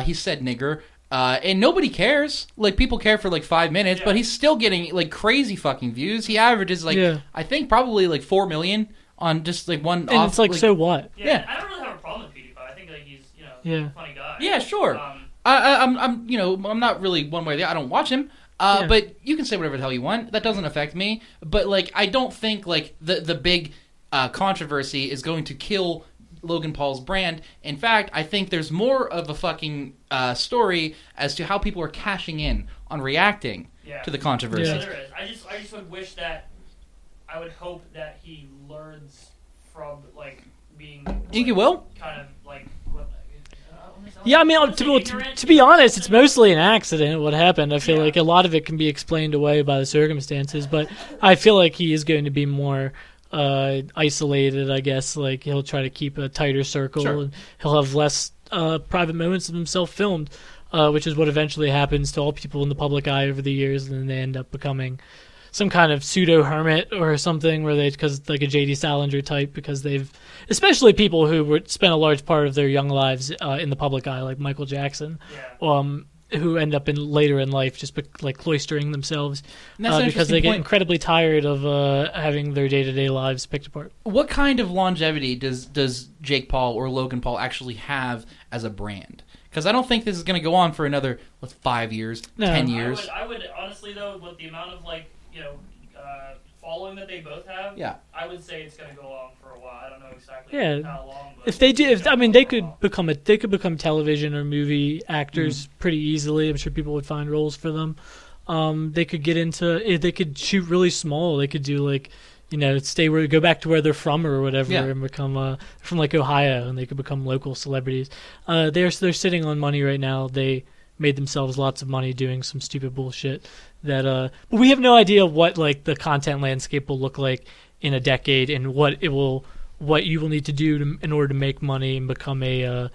He said nigger, and nobody cares. People care for 5 minutes, but he's still getting crazy fucking views. He averages I think probably 4 million on just one.
And off, it's so what?
Yeah, I don't really have a problem with PewDiePie. I think he's a funny guy.
Yeah, sure. I'm not really one way or the other. I don't watch him. But you can say whatever the hell you want. That doesn't affect me. But I don't think the big controversy is going to kill Logan Paul's brand. In fact, I think there's more of a fucking story as to how people are cashing in on reacting to the controversy.
Yeah, there is. I just would wish that. I would hope that he learns from being.
Think he will?
Kind of
Yeah, I mean, to be honest, it's mostly an accident what happened. I feel like a lot of it can be explained away by the circumstances, but I feel like he is going to be more isolated, I guess. He'll try to keep a tighter circle, and he'll have less private moments of himself filmed, which is what eventually happens to all people in the public eye over the years, and then they end up becoming some kind of pseudo hermit or something, because a J.D. Salinger type, because they've, especially people who spent a large part of their young lives in the public eye, like Michael Jackson, who end up later in life just cloistering themselves because they get incredibly tired of having their day-to-day lives picked apart.
What kind of longevity does Jake Paul or Logan Paul actually have as a brand? Because I don't think this is going to go on for another 5 years, 10 years.
I would honestly, though, with the amount of following that they both have, I would say it's going to go on for a while. I don't know exactly how long. But
if they do, they could become television or movie actors pretty easily. I'm sure people would find roles for them. They could get into. They could shoot really small. They could do go back to where they're from or whatever, and become from Ohio, and they could become local celebrities. They're sitting on money right now. They made themselves lots of money doing some stupid bullshit but we have no idea what the content landscape will look like in a decade, and what you will need to do in order to make money and become a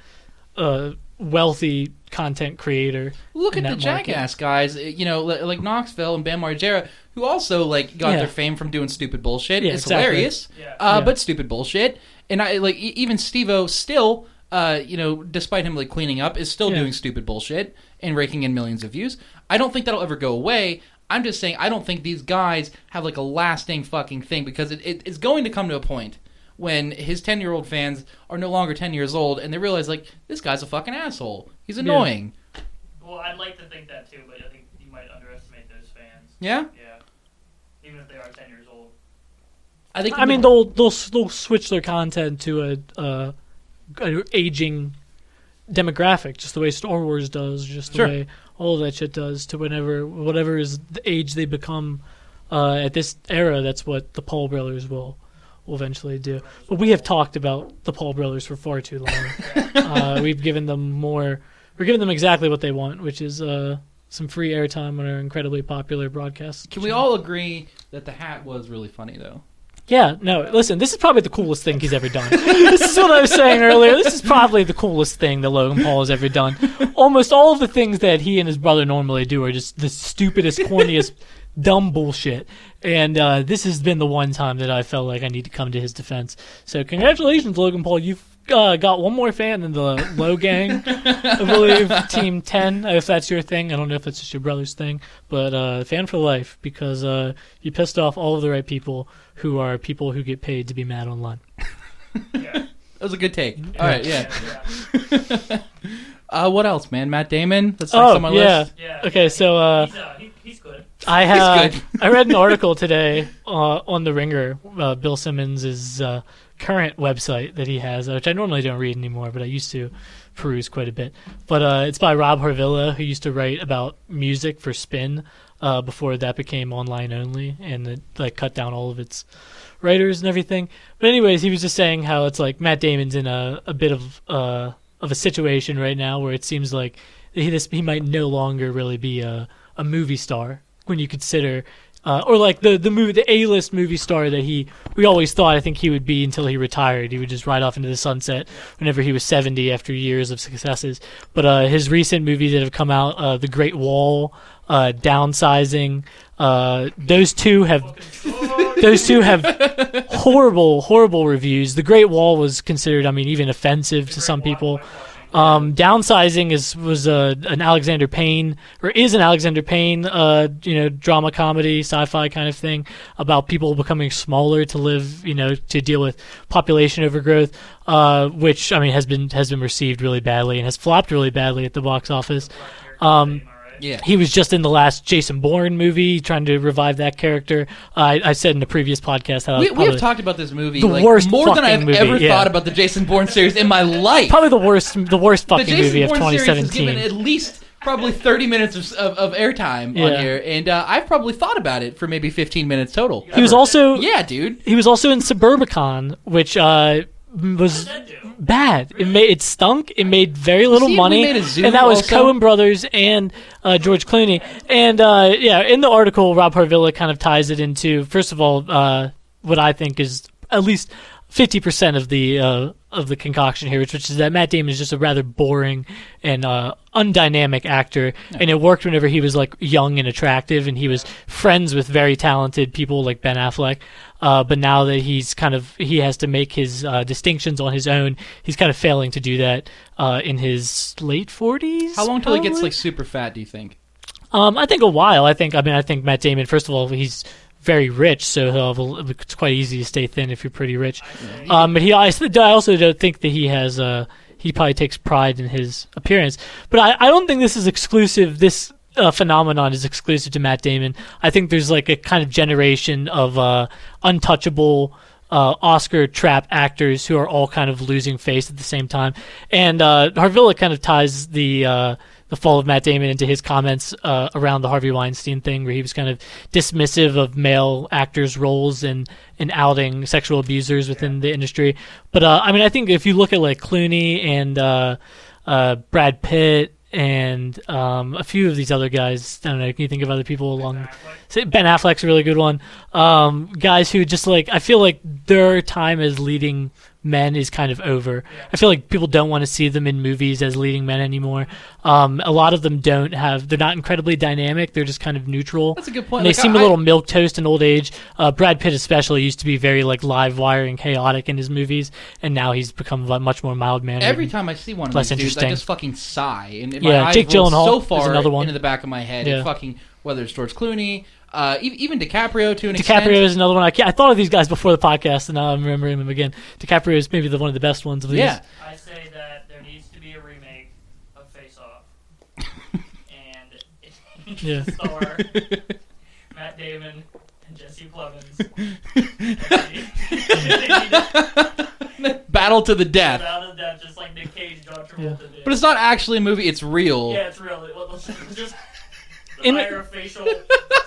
wealthy content creator.
Look at the Jackass guys, like Knoxville and Bam Margera, who also got their fame from doing stupid bullshit. It's hilarious, but stupid bullshit. And even Steve-O still, despite him cleaning up, is still doing stupid bullshit and raking in millions of views. I don't think that'll ever go away. I'm just saying I don't think these guys have a lasting fucking thing, because it's going to come to a point when his 10-year-old fans are no longer 10 years old and they realize, like, this guy's a fucking asshole. He's annoying.
Well, I'd like to think that too, but I think you might underestimate those fans.
Yeah?
Yeah. Even if they are 10 years old.
I mean, they'll switch their content to a aging demographic, just the way Star Wars does, just the way all of that shit does, to whatever is the age they become at this era. That's what the Paul brothers will eventually do. But we have talked about the Paul brothers for far too long. We're giving them exactly what they want, which is some free airtime on our incredibly popular broadcast.
Can we all agree that the hat was really funny, though?
Yeah, no, listen, this is probably the coolest thing he's ever done. This is what I was saying earlier. This is probably the coolest thing that Logan Paul has ever done. Almost all of the things that he and his brother normally do are just the stupidest, corniest, dumb bullshit. And this has been the one time that I felt like I need to come to his defense. So congratulations, Logan Paul. You've got one more fan than the Low Gang, I believe, Team 10, if that's your thing. I don't know if it's just your brother's thing. But fan for life, because you pissed off all of the right people who are people who get paid to be mad online.
Yeah.
That was a good take. All right, yeah. What else, man? Matt Damon? That's next on my list.
Yeah.
Okay, so
he's good.
I read an article today on The Ringer, Bill Simmons' current website that he has, which I normally don't read anymore, but I used to peruse quite a bit. But it's by Rob Harvilla, who used to write about music for Spin before that became online only, and it cut down all of its writers and everything. But anyways, he was just saying how it's like Matt Damon's in a bit of a situation right now where it seems like he might no longer really be a movie star when you consider or like the A-list movie star that we always thought I think he would be until he retired. He would just ride off into the sunset whenever he was 70 after years of successes. But his recent movies that have come out, The Great Wall, Downsizing, those two have horrible reviews. The Great Wall was considered, even offensive to some people. Downsizing was an Alexander Payne, or is an Alexander Payne, drama comedy, sci-fi kind of thing about people becoming smaller to live, to deal with population overgrowth, which has been received really badly and has flopped really badly at the box office.
Yeah.
He was just in the last Jason Bourne movie, trying to revive that character. I said in a previous podcast how
we have talked about this movie
worst
more than I've ever
movie,
thought about the Jason Bourne series in my life.
Probably the worst fucking movie of 2017.
The Jason Bourne series has given at least probably 30 minutes of airtime on here, and I've probably thought about it for maybe 15 minutes total.
He was also
He
was also in Suburbicon, which was bad. It stunk. It made very little money, and that was Coen Brothers and George Clooney. And in the article, Rob Harvilla kind of ties it into, first of all, what I think is at least 50% of the concoction here, which is that Matt Damon is just a rather boring and undynamic actor, and it worked whenever he was like young and attractive, and he was friends with very talented people like Ben Affleck. But now that he has to make his distinctions on his own, he's kind of failing to do that in his late 40s.
How long till he gets like super fat, do you think?
I think a while. I think Matt Damon, first of all, he's very rich, so it's quite easy to stay thin if you're pretty rich. But I also don't think that he has. He probably takes pride in his appearance. But I don't think this is exclusive. This phenomenon is exclusive to Matt Damon. I think there's like a kind of generation of untouchable Oscar trap actors who are all kind of losing face at the same time. And Harvilla kind of ties the fall of Matt Damon into his comments around the Harvey Weinstein thing, where he was kind of dismissive of male actors' roles and outing sexual abusers within the industry. But I think if you look at like Clooney and Brad Pitt and a few of these other guys, I don't know, can you think of other people along? Ben Affleck's a really good one. Guys who just like, I feel like their time as leading men is kind of over. I feel like people don't want to see them in movies as leading men anymore. A lot of them they're not incredibly dynamic. They're just kind of neutral.
That's a good point.
And they seem a little milquetoast in old age. Brad Pitt especially used to be very like live wire and chaotic in his movies, and now he's become much more mild-mannered.
Every time I see one of these dudes, I just fucking sigh. And my eyes
Jake Gyllenhaal
so far
is another one.
into the back of my head.
Yeah.
Whether it's George Clooney, Even DiCaprio to an extent.
DiCaprio is another one. I thought of these guys before the podcast, and now I'm remembering them again. DiCaprio is maybe one of the best ones of these.
Yeah.
I say that there needs to be a remake of Face Off. And it needs to star Matt Damon and Jesse Plemons.
Battle to the death.
Battle to the death, just like Nick Cage, John Travolta did.
But it's not actually a movie, it's real.
Yeah, it's real. Let's just hire a facial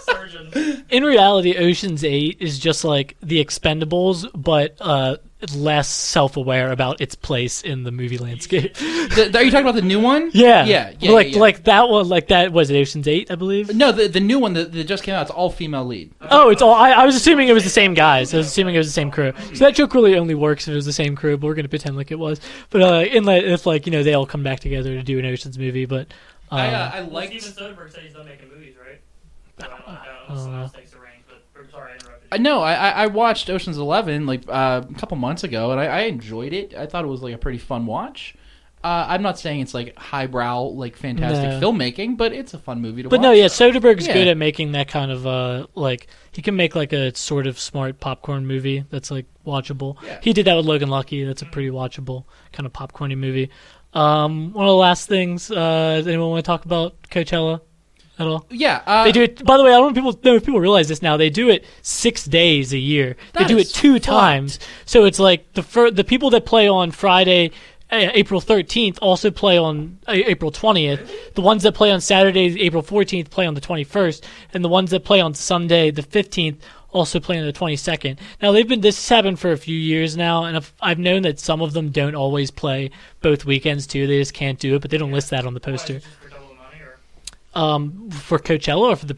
surgeon.
In reality, Ocean's 8 is just like The Expendables, but less self-aware about its place in the movie landscape.
Are you talking about the new one?
Yeah.
Yeah.
Like that one, like that was it Ocean's 8, I believe?
No, the new one that just came out, it's all female lead.
Oh, it's all. I was assuming it was the same guys. I was assuming it was the same crew. So that joke really only works if it was the same crew. But we're gonna pretend like it was. But if like they all come back together to do an Ocean's movie. But
I like
Steven Soderbergh said he's done making movies, right? So I don't know. Takes the reins, but sorry, I interrupted.
No, I watched Ocean's 11 like a couple months ago, and I enjoyed it. I thought it was like a pretty fun watch. I'm not saying it's like highbrow, like fantastic filmmaking, but it's a fun movie to watch.
But no, yeah, Soderbergh's good at making that kind of like he can make like a sort of smart popcorn movie that's like watchable. Yeah. He did that with Logan Lucky. That's a pretty watchable kind of popcorny movie. One of the last things, does anyone want to talk about Coachella at all?
Yeah.
They do it, by the way, I don't know if people realize this now, they do it 6 days a year. They do it 2 times. So it's like the people that play on Friday, April 13th, also play on April 20th. The ones that play on Saturday, April 14th, play on the 21st. And the ones that play on Sunday, the 15th, also play on the 22nd. Now, this has happened for a few years now, and I've known that some of them don't always play both weekends, too. They just can't do it, but they don't list that on the poster. For Coachella or for for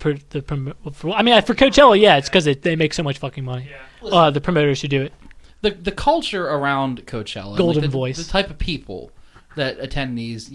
Coachella, yeah, it's because they make so much fucking money. Yeah. The promoters who do it.
The culture around Coachella,
Golden
like
Voice,
the type of people that attend these,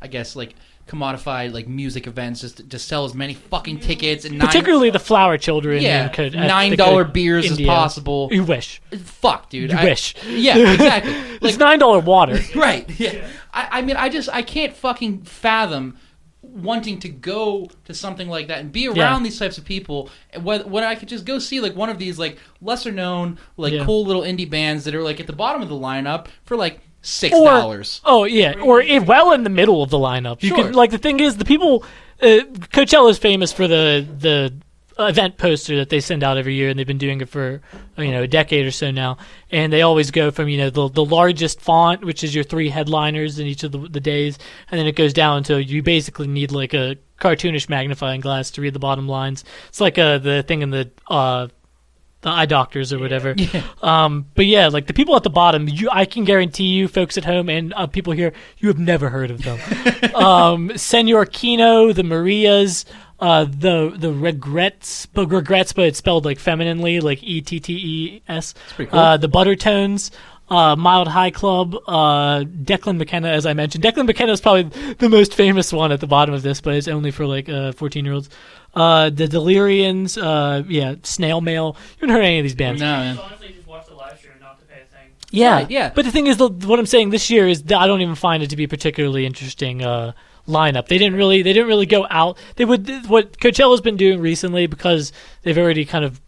I guess like commodified like music events just to sell as many fucking tickets and
particularly the flower children.
Yeah, $9 beers India. As possible.
You wish.
Fuck, dude.
You wish.
Yeah, exactly. Like,
it's $9 water.
Right. Yeah. I mean, I can't fucking fathom wanting to go to something like that and be around these types of people when I could just go see like one of these like lesser known like cool little indie bands that are like at the bottom of the lineup for like $6.
Or well in the middle of the lineup. You could like the thing is the people Coachella is famous for the event poster that they send out every year, and they've been doing it for a decade or so now. And they always go from the largest font, which is your 3 headliners in each of the days, and then it goes down until you basically need like a cartoonish magnifying glass to read the bottom lines. It's like the thing in the eye doctors or whatever. Yeah. But yeah, like the people at the bottom, I can guarantee you, folks at home and people here, you have never heard of them. Senor Kino, the Marias. The regrets, but it's spelled like femininely, like ETTES.
Pretty cool.
The Buttertones, Mild High Club, Declan McKenna, as I mentioned. Declan McKenna is probably the most famous one at the bottom of this, but it's only for like 14-years-olds. The Delirians, Snail Mail. You haven't heard any of these bands.
No, man.
Honestly, just watch the live stream and not to pay a thing.
Yeah,
right, yeah.
But the thing is, what I'm saying this year is that I don't even find it to be a particularly interesting lineup. They didn't really go out. What Coachella's been doing recently, because they've already kind of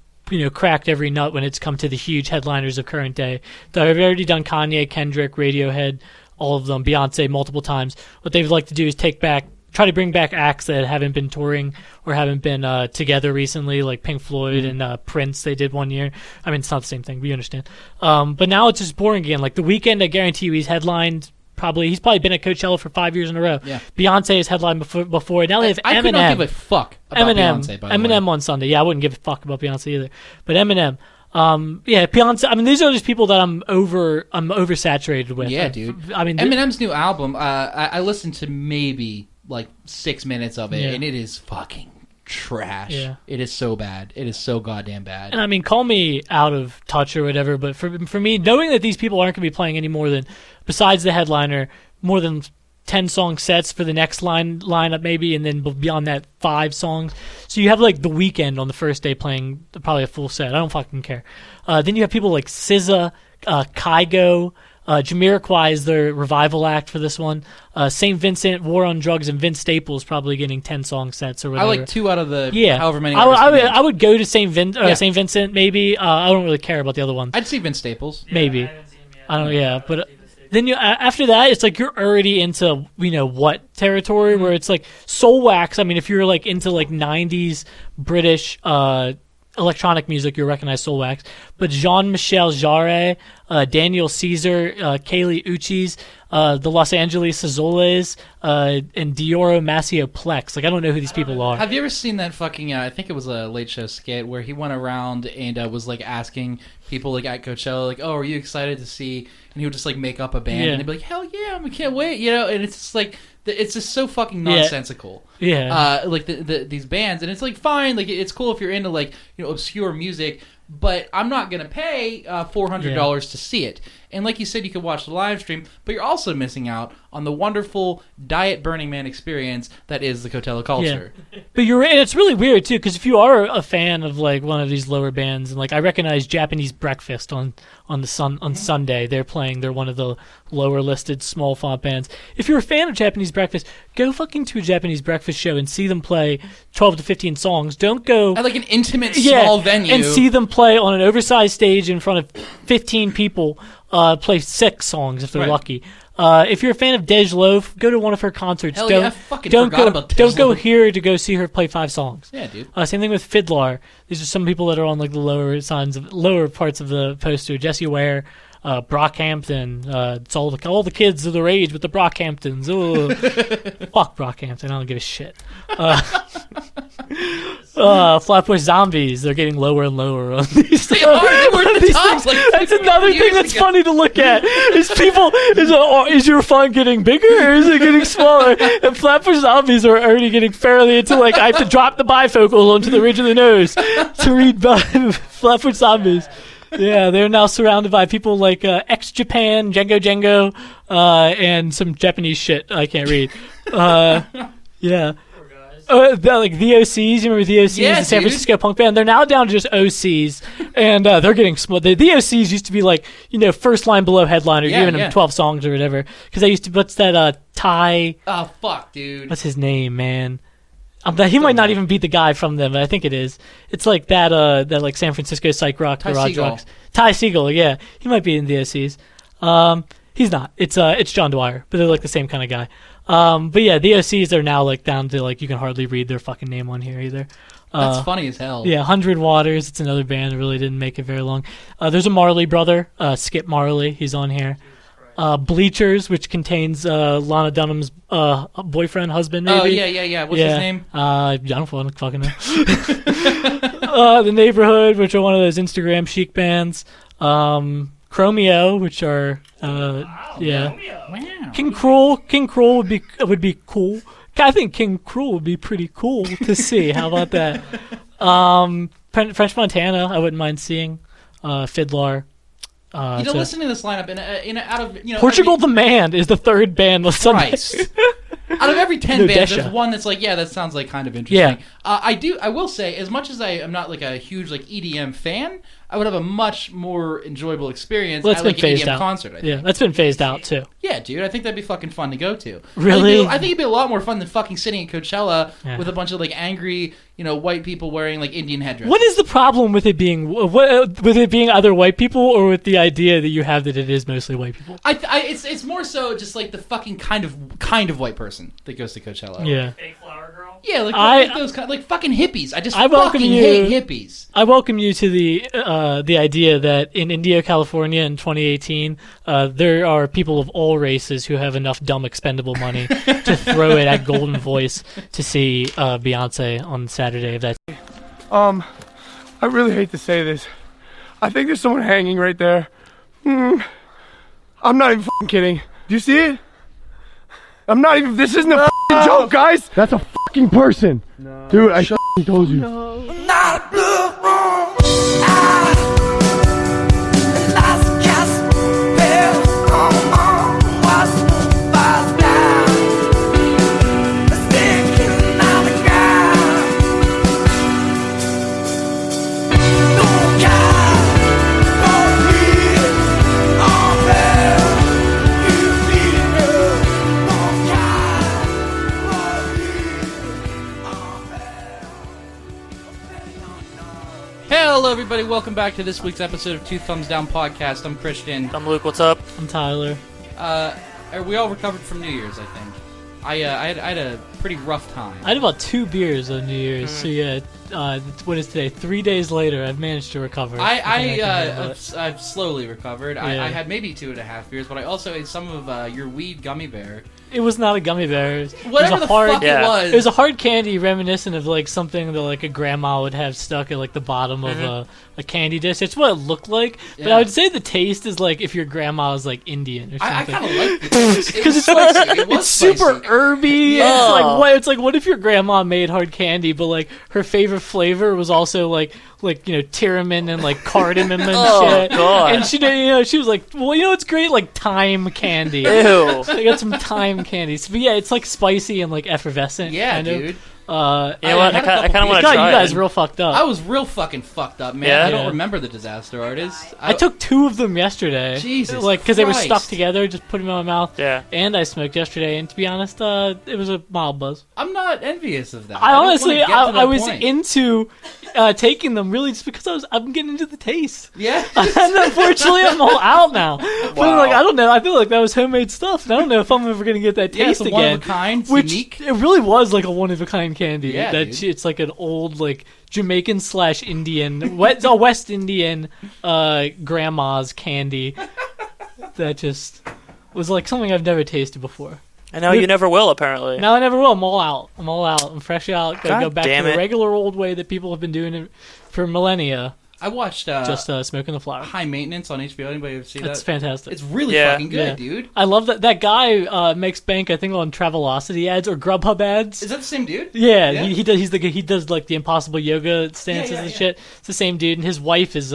cracked every nut when it's come to the huge headliners of current day. They've already done Kanye, Kendrick, Radiohead, all of them, Beyonce multiple times. What they'd like to do is try to bring back acts that haven't been touring or haven't been together recently, like Pink Floyd and Prince. They did one year. I mean, it's not the same thing, but you understand. But now it's just boring again. Like The Weeknd, I guarantee you, he's headlined. He's probably been at Coachella for 5 years in a row. Yeah. Beyonce has headlined before. Now they have Eminem.
I could not give a fuck about Beyonce, by the way.
Eminem on Sunday. Yeah, I wouldn't give a fuck about Beyonce either. But Eminem. Beyonce. I mean, these are just people that I'm oversaturated with.
Yeah, dude.
I mean,
Eminem's new album. I listened to maybe like 6 minutes of it, and it is fucking trash. Yeah. It is so bad. It is so goddamn bad.
And I mean, call me out of touch or whatever, but for me, knowing that these people aren't going to be playing any more than, besides the headliner, more than 10 song sets for the next lineup maybe, and then beyond that 5 songs. So you have like The Weeknd on the first day playing probably a full set. I don't fucking care. Then you have people like SZA, Kygo, Jamiroquai is their revival act for this one. St. Vincent, War on Drugs, and Vince Staples probably getting 10 song sets or whatever.
I like 2 out of the however many.
I would go to St. Vincent maybe. I don't really care about the other ones.
I'd see Vince Staples.
Maybe.
I haven't seen him yet.
I don't. Yeah, but then after that, it's like you're already into what territory where it's like Soul Wax. I mean, if you're like into like 90s British electronic music, you'll recognize Soul Wax. But Jean-Michel Jarre, Daniel Caesar, Kaylee Uchis, the Los Angeles Azules, and Dioro Masio Plex. Like, I don't know who these people are.
Have you ever seen that fucking, I think it was a Late Show skit where he went around and was like asking people like at Coachella, like, oh, are you excited to see? And he would just like make up a band and they'd be like, hell yeah, I can't wait, and it's just like, it's just so fucking nonsensical.
Yeah.
Like these bands, and it's like fine, like it's cool if you're into like obscure music, but I'm not gonna pay $400 to see it. And like you said, you could watch the live stream, but you're also missing out on the wonderful Diet Burning Man experience that is the Coachella culture.
Yeah. But and it's really weird too, because if you are a fan of like one of these lower bands, and like I recognize Japanese Breakfast on Sunday, they're one of the lower listed small font bands. If you're a fan of Japanese Breakfast, go fucking to a Japanese Breakfast show and see them play 12 to 15 songs. Don't go
at like an intimate small venue
and see them play on an oversized stage in front of 15 people. Play 6 songs if they're lucky. If you're a fan of Dej Loaf, go to one of her concerts.
Hell yeah, I fucking forgot about Dej
Don't go
Loaf.
here to go see her play 5 songs.
Yeah, dude.
Same thing with Fiddler. These are some people that are on like the lower parts of the poster. Jesse Ware, Brockhampton. It's all the kids of the rage with the Brockhamptons. Fuck Brockhampton. I don't give a shit. Flatbush Zombies. They're getting lower and lower on these.
They are. They were at the top. Like,
that's another thing that's funny to look at. Is your font getting bigger or is it getting smaller? And Flatbush Zombies are already getting fairly into like I have to drop the bifocal onto the ridge of the nose to read Flatbush Zombies. Yeah, they're now surrounded by people like ex-Japan, Django, and some Japanese shit I can't read. Yeah. Like the OCs, you remember the OCs, the San Francisco punk band? They're now down to just OCs, and they're getting small. The OCs used to be like, first line below headliner, giving them 12 songs or whatever. Because they used to, what's that, Ty?
Oh, fuck, dude.
What's his name, man? He might not even be the guy from them, but I think it is. It's like that like San Francisco psych rock, garage rocks. Ty Segall, yeah. He might be in the OCs. He's not. It's John Dwyer, but they're like the same kind of guy. But yeah, the OCs are now like down to like you can hardly read their fucking name on here either.
That's funny as hell.
Yeah, 100 Waters. It's another band that really didn't make it very long. There's a Marley brother, Skip Marley. He's on here. Bleachers, which contains Lana Dunham's boyfriend, husband, maybe.
Oh, yeah. What's his name?
I don't fucking know. The Neighborhood, which are one of those Instagram chic bands. Chromeo, which are
Wow.
King Cruel would be cool. I think King Cruel would be pretty cool to see. How about that? French Montana, I wouldn't mind seeing. Fiddler.
Listen to this lineup, and out of
Portugal the Man is the third band on Sunday.
Christ. Out of every 10 bands, there's one that's like, that sounds like kind of interesting. Yeah. I will say, as much as I am not like a huge like EDM fan, I would have a much more enjoyable experience at like an EDM concert. I think.
Yeah, that's been phased out too.
Yeah, dude, I think that'd be fucking fun to go to.
Really?
I think it'd be a lot more fun than fucking sitting at Coachella with a bunch of like angry, white people wearing like Indian headdresses.
What is the problem with it being other white people, or with the idea that you have that it is mostly white people?
It's more so just like the fucking kind of white person that goes to Coachella.
Yeah.
Fake flower girl.
Yeah, like those like fucking hippies. I fucking hate hippies.
I welcome you to the idea that in Indio, California in 2018, there are people of all races who have enough dumb expendable money to throw it at Golden Voice to see Beyonce on Saturday of that.
I really hate to say this. I think there's someone hanging right there. I'm not even fucking kidding. Do you see it? This isn't a fucking joke, guys. That's a fucking person. No. Dude, I told you. No.
Not blue room.
Hello, everybody. Welcome back to this week's episode of Two Thumbs Down Podcast. I'm Christian.
I'm Luke. What's up?
I'm Tyler.
We all recovered from New Year's, I think. I had a pretty rough time.
I had about 2 beers on New Year's, so yeah. What is today? 3 days later, I've managed to recover.
I've slowly recovered.
Yeah.
I had maybe 2.5 beers, but I also ate some of your weed gummy bear.
It was not a gummy bear.
Whatever the fuck it was.
It was a hard candy reminiscent of like something that like a grandma would have stuck at like the bottom of a candy dish. It's what it looked like, but I would say the taste is like if your grandma was like Indian or something.
I kind of liked it.
Because it's
spicy.
like it's super herby.
Yeah.
It's like what if your grandma made hard candy, but like her favorite flavor was also like tiramine and like cardamom and shit.
God.
And she was like, well, it's great like thyme candy.
Ew.
I got some thyme candies, but yeah, it's like spicy and like effervescent.
Yeah,
kind
dude.
Of.
You know what? I kind of want to
God,
try
you guys
it.
real fucked up.
I was real fucking fucked up, man.
Yeah?
I don't remember the disaster artist.
I took 2 of them yesterday.
Jesus
because they were stuck
Christ.
together. Just put them in my mouth.
Yeah.
And I smoked yesterday, and to be honest, it was a mild buzz.
I'm not envious of that.
I
don't
honestly,
wanna get to that
I was
point.
into taking them really just because I'm getting into the taste.
Yeah.
And unfortunately, I'm all out now. But like, I don't know. I feel like that was homemade stuff, and I don't know if I'm ever gonna get that taste
it's
again.
one of a kind. It's
Which
unique.
it really was like a one of a kind candy.
Yeah, dude.
It's like an old like Jamaican / Indian, West Indian grandma's candy that just was like something I've never tasted before.
I know you never will, apparently.
No, I never will. I'm all out. I'm fresh out. Gotta
God
go back to
damn
the
it.
regular old way that people have been doing it for millennia.
I watched
Just smoking the flower.
High Maintenance on HBO. Anybody ever see that?
That's fantastic.
It's really
Yeah.
fucking good, dude.
I love that guy makes bank. I think on Travelocity ads or Grubhub ads.
Is that the same dude?
Yeah,
Yeah?
he does. He does like the impossible yoga stances
Yeah,
and
yeah.
shit. It's the same dude, and his wife is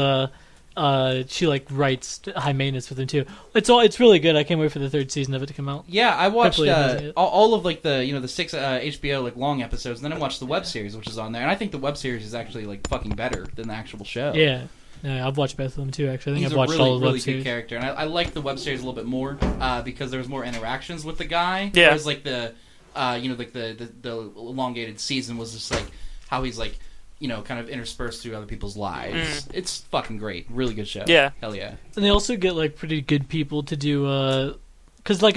she like writes High Maintenance with him too. It's really good. I can't wait for the 3rd season of it to come out.
Yeah, I watched
Hopefully it doesn't.
all of like the 6 HBO like long episodes, and then I watched the web series, which is on there, and I think the web series is actually like fucking better than the actual show.
Yeah. I've watched both of them too. Actually, I think
He's
I've watched
a really,
all of the
really
web
good
series.
character, and I like the web series a little bit more because there was more interactions with the guy.
Yeah.
Whereas like the elongated season was just like how he's like kind of interspersed through other people's lives. It's fucking great, really good show.
Yeah.
Hell yeah.
And they also get like pretty good people to do. Because like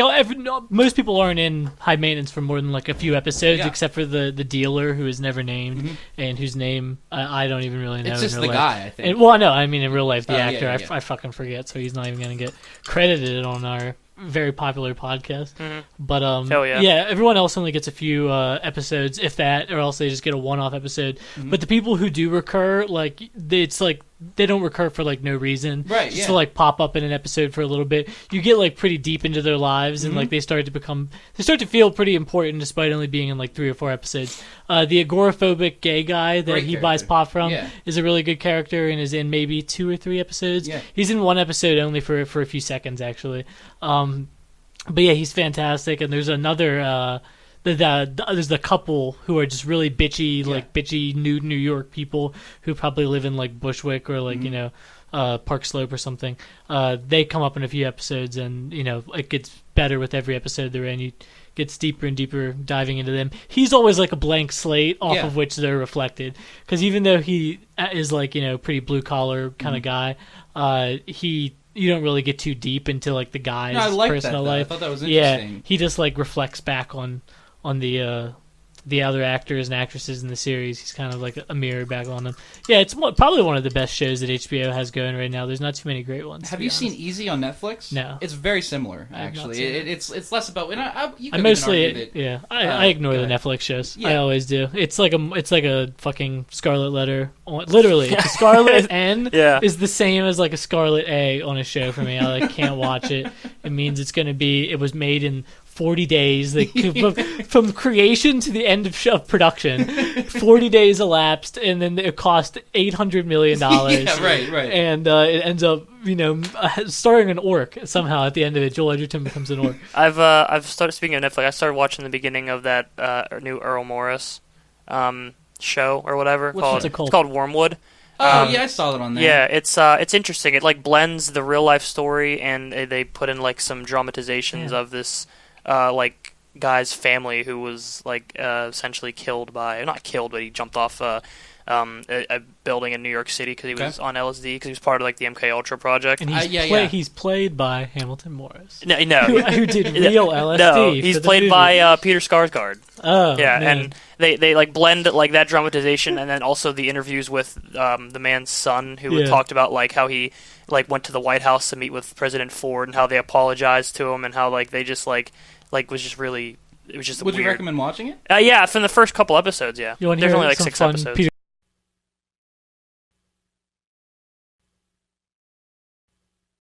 most people aren't in High Maintenance for more than like a few episodes,
Yeah.
except for the dealer who is never named and whose name I don't even really know.
It's
in
just
real
the
life.
guy, I think.
And, well, no, I mean in real life the
Yeah,
actor.
yeah.
I fucking forget, so he's not even gonna get credited on our very popular podcast. But
Hell yeah.
everyone else only gets a few episodes, if that, or else they just get a one-off episode. But the people who do recur, like it's like they don't recur for like no reason,
Right,
just
yeah.
to like pop up in an episode for a little bit. You get like pretty deep into their lives, and like they start to feel pretty important, despite only being in like 3 or 4 episodes. The agoraphobic gay guy that
Great
he
character.
buys pop from
Yeah.
is a really good character and is in maybe 2 or 3 episodes.
Yeah.
He's in 1 episode only for a few seconds actually. But yeah, he's fantastic. And there's another there's the couple who are just really bitchy, like bitchy New York people who probably live in like Bushwick or like Park Slope or something. They come up in a few episodes, and it gets better with every episode they're in. You gets deeper and deeper diving into them. He's always like a blank slate off of which they're reflected, because even though he is like pretty blue collar kind of guy, you don't really get too deep into like the guy's
No, I like
personal
that, though. I
life.
thought that was
Yeah,
interesting.
he just like reflects back on the other actors and actresses in the series. He's kind of like a mirror back on them. Yeah, it's probably one of the best shows that HBO has going right now. There's not too many great ones.
Have you seen Easy on Netflix?
No.
It's very similar,
I have not
actually.
seen it.
It's less about. And you
I
could
mostly
even argue that,
I ignore
go
the
ahead.
Netflix shows.
Yeah.
I always do. It's like a fucking Scarlet Letter. Literally, a Scarlet N
Yeah.
is the same as like a Scarlet A on a show for me. I like can't watch it. It means it's going to be. It was made in 40 days, like, from creation to the end of production. 40 days elapsed, and then it cost $800 million.
Yeah, right.
And it ends up, starring an orc somehow at the end of it. Joel Edgerton becomes an orc.
I've started, speaking of Netflix, I started watching the beginning of that new Earl Morris show or whatever.
What's it called?
It's called Wormwood.
Oh, yeah, I saw it on there.
Yeah, it's interesting. It like blends the real life story, and they put in like some dramatizations of this like guy's family who was like essentially killed by, not killed, but he jumped off a building in New York City because he was on LSD because he was part of like the MK Ultra project.
And he's played by Hamilton Morris.
No,
who did real LSD?
No, he's played by Peter Skarsgaard.
Oh,
yeah,
man.
and they like blend like that dramatization and then also the interviews with the man's son who talked about like how he like went to the White House to meet with President Ford and how they apologized to him and how like they just like was just really. It was just
Would
weird.
you recommend watching it?
Yeah, from the first couple episodes, yeah.
You want to
There's
hear
only like
some
6
fun
episodes.
Peter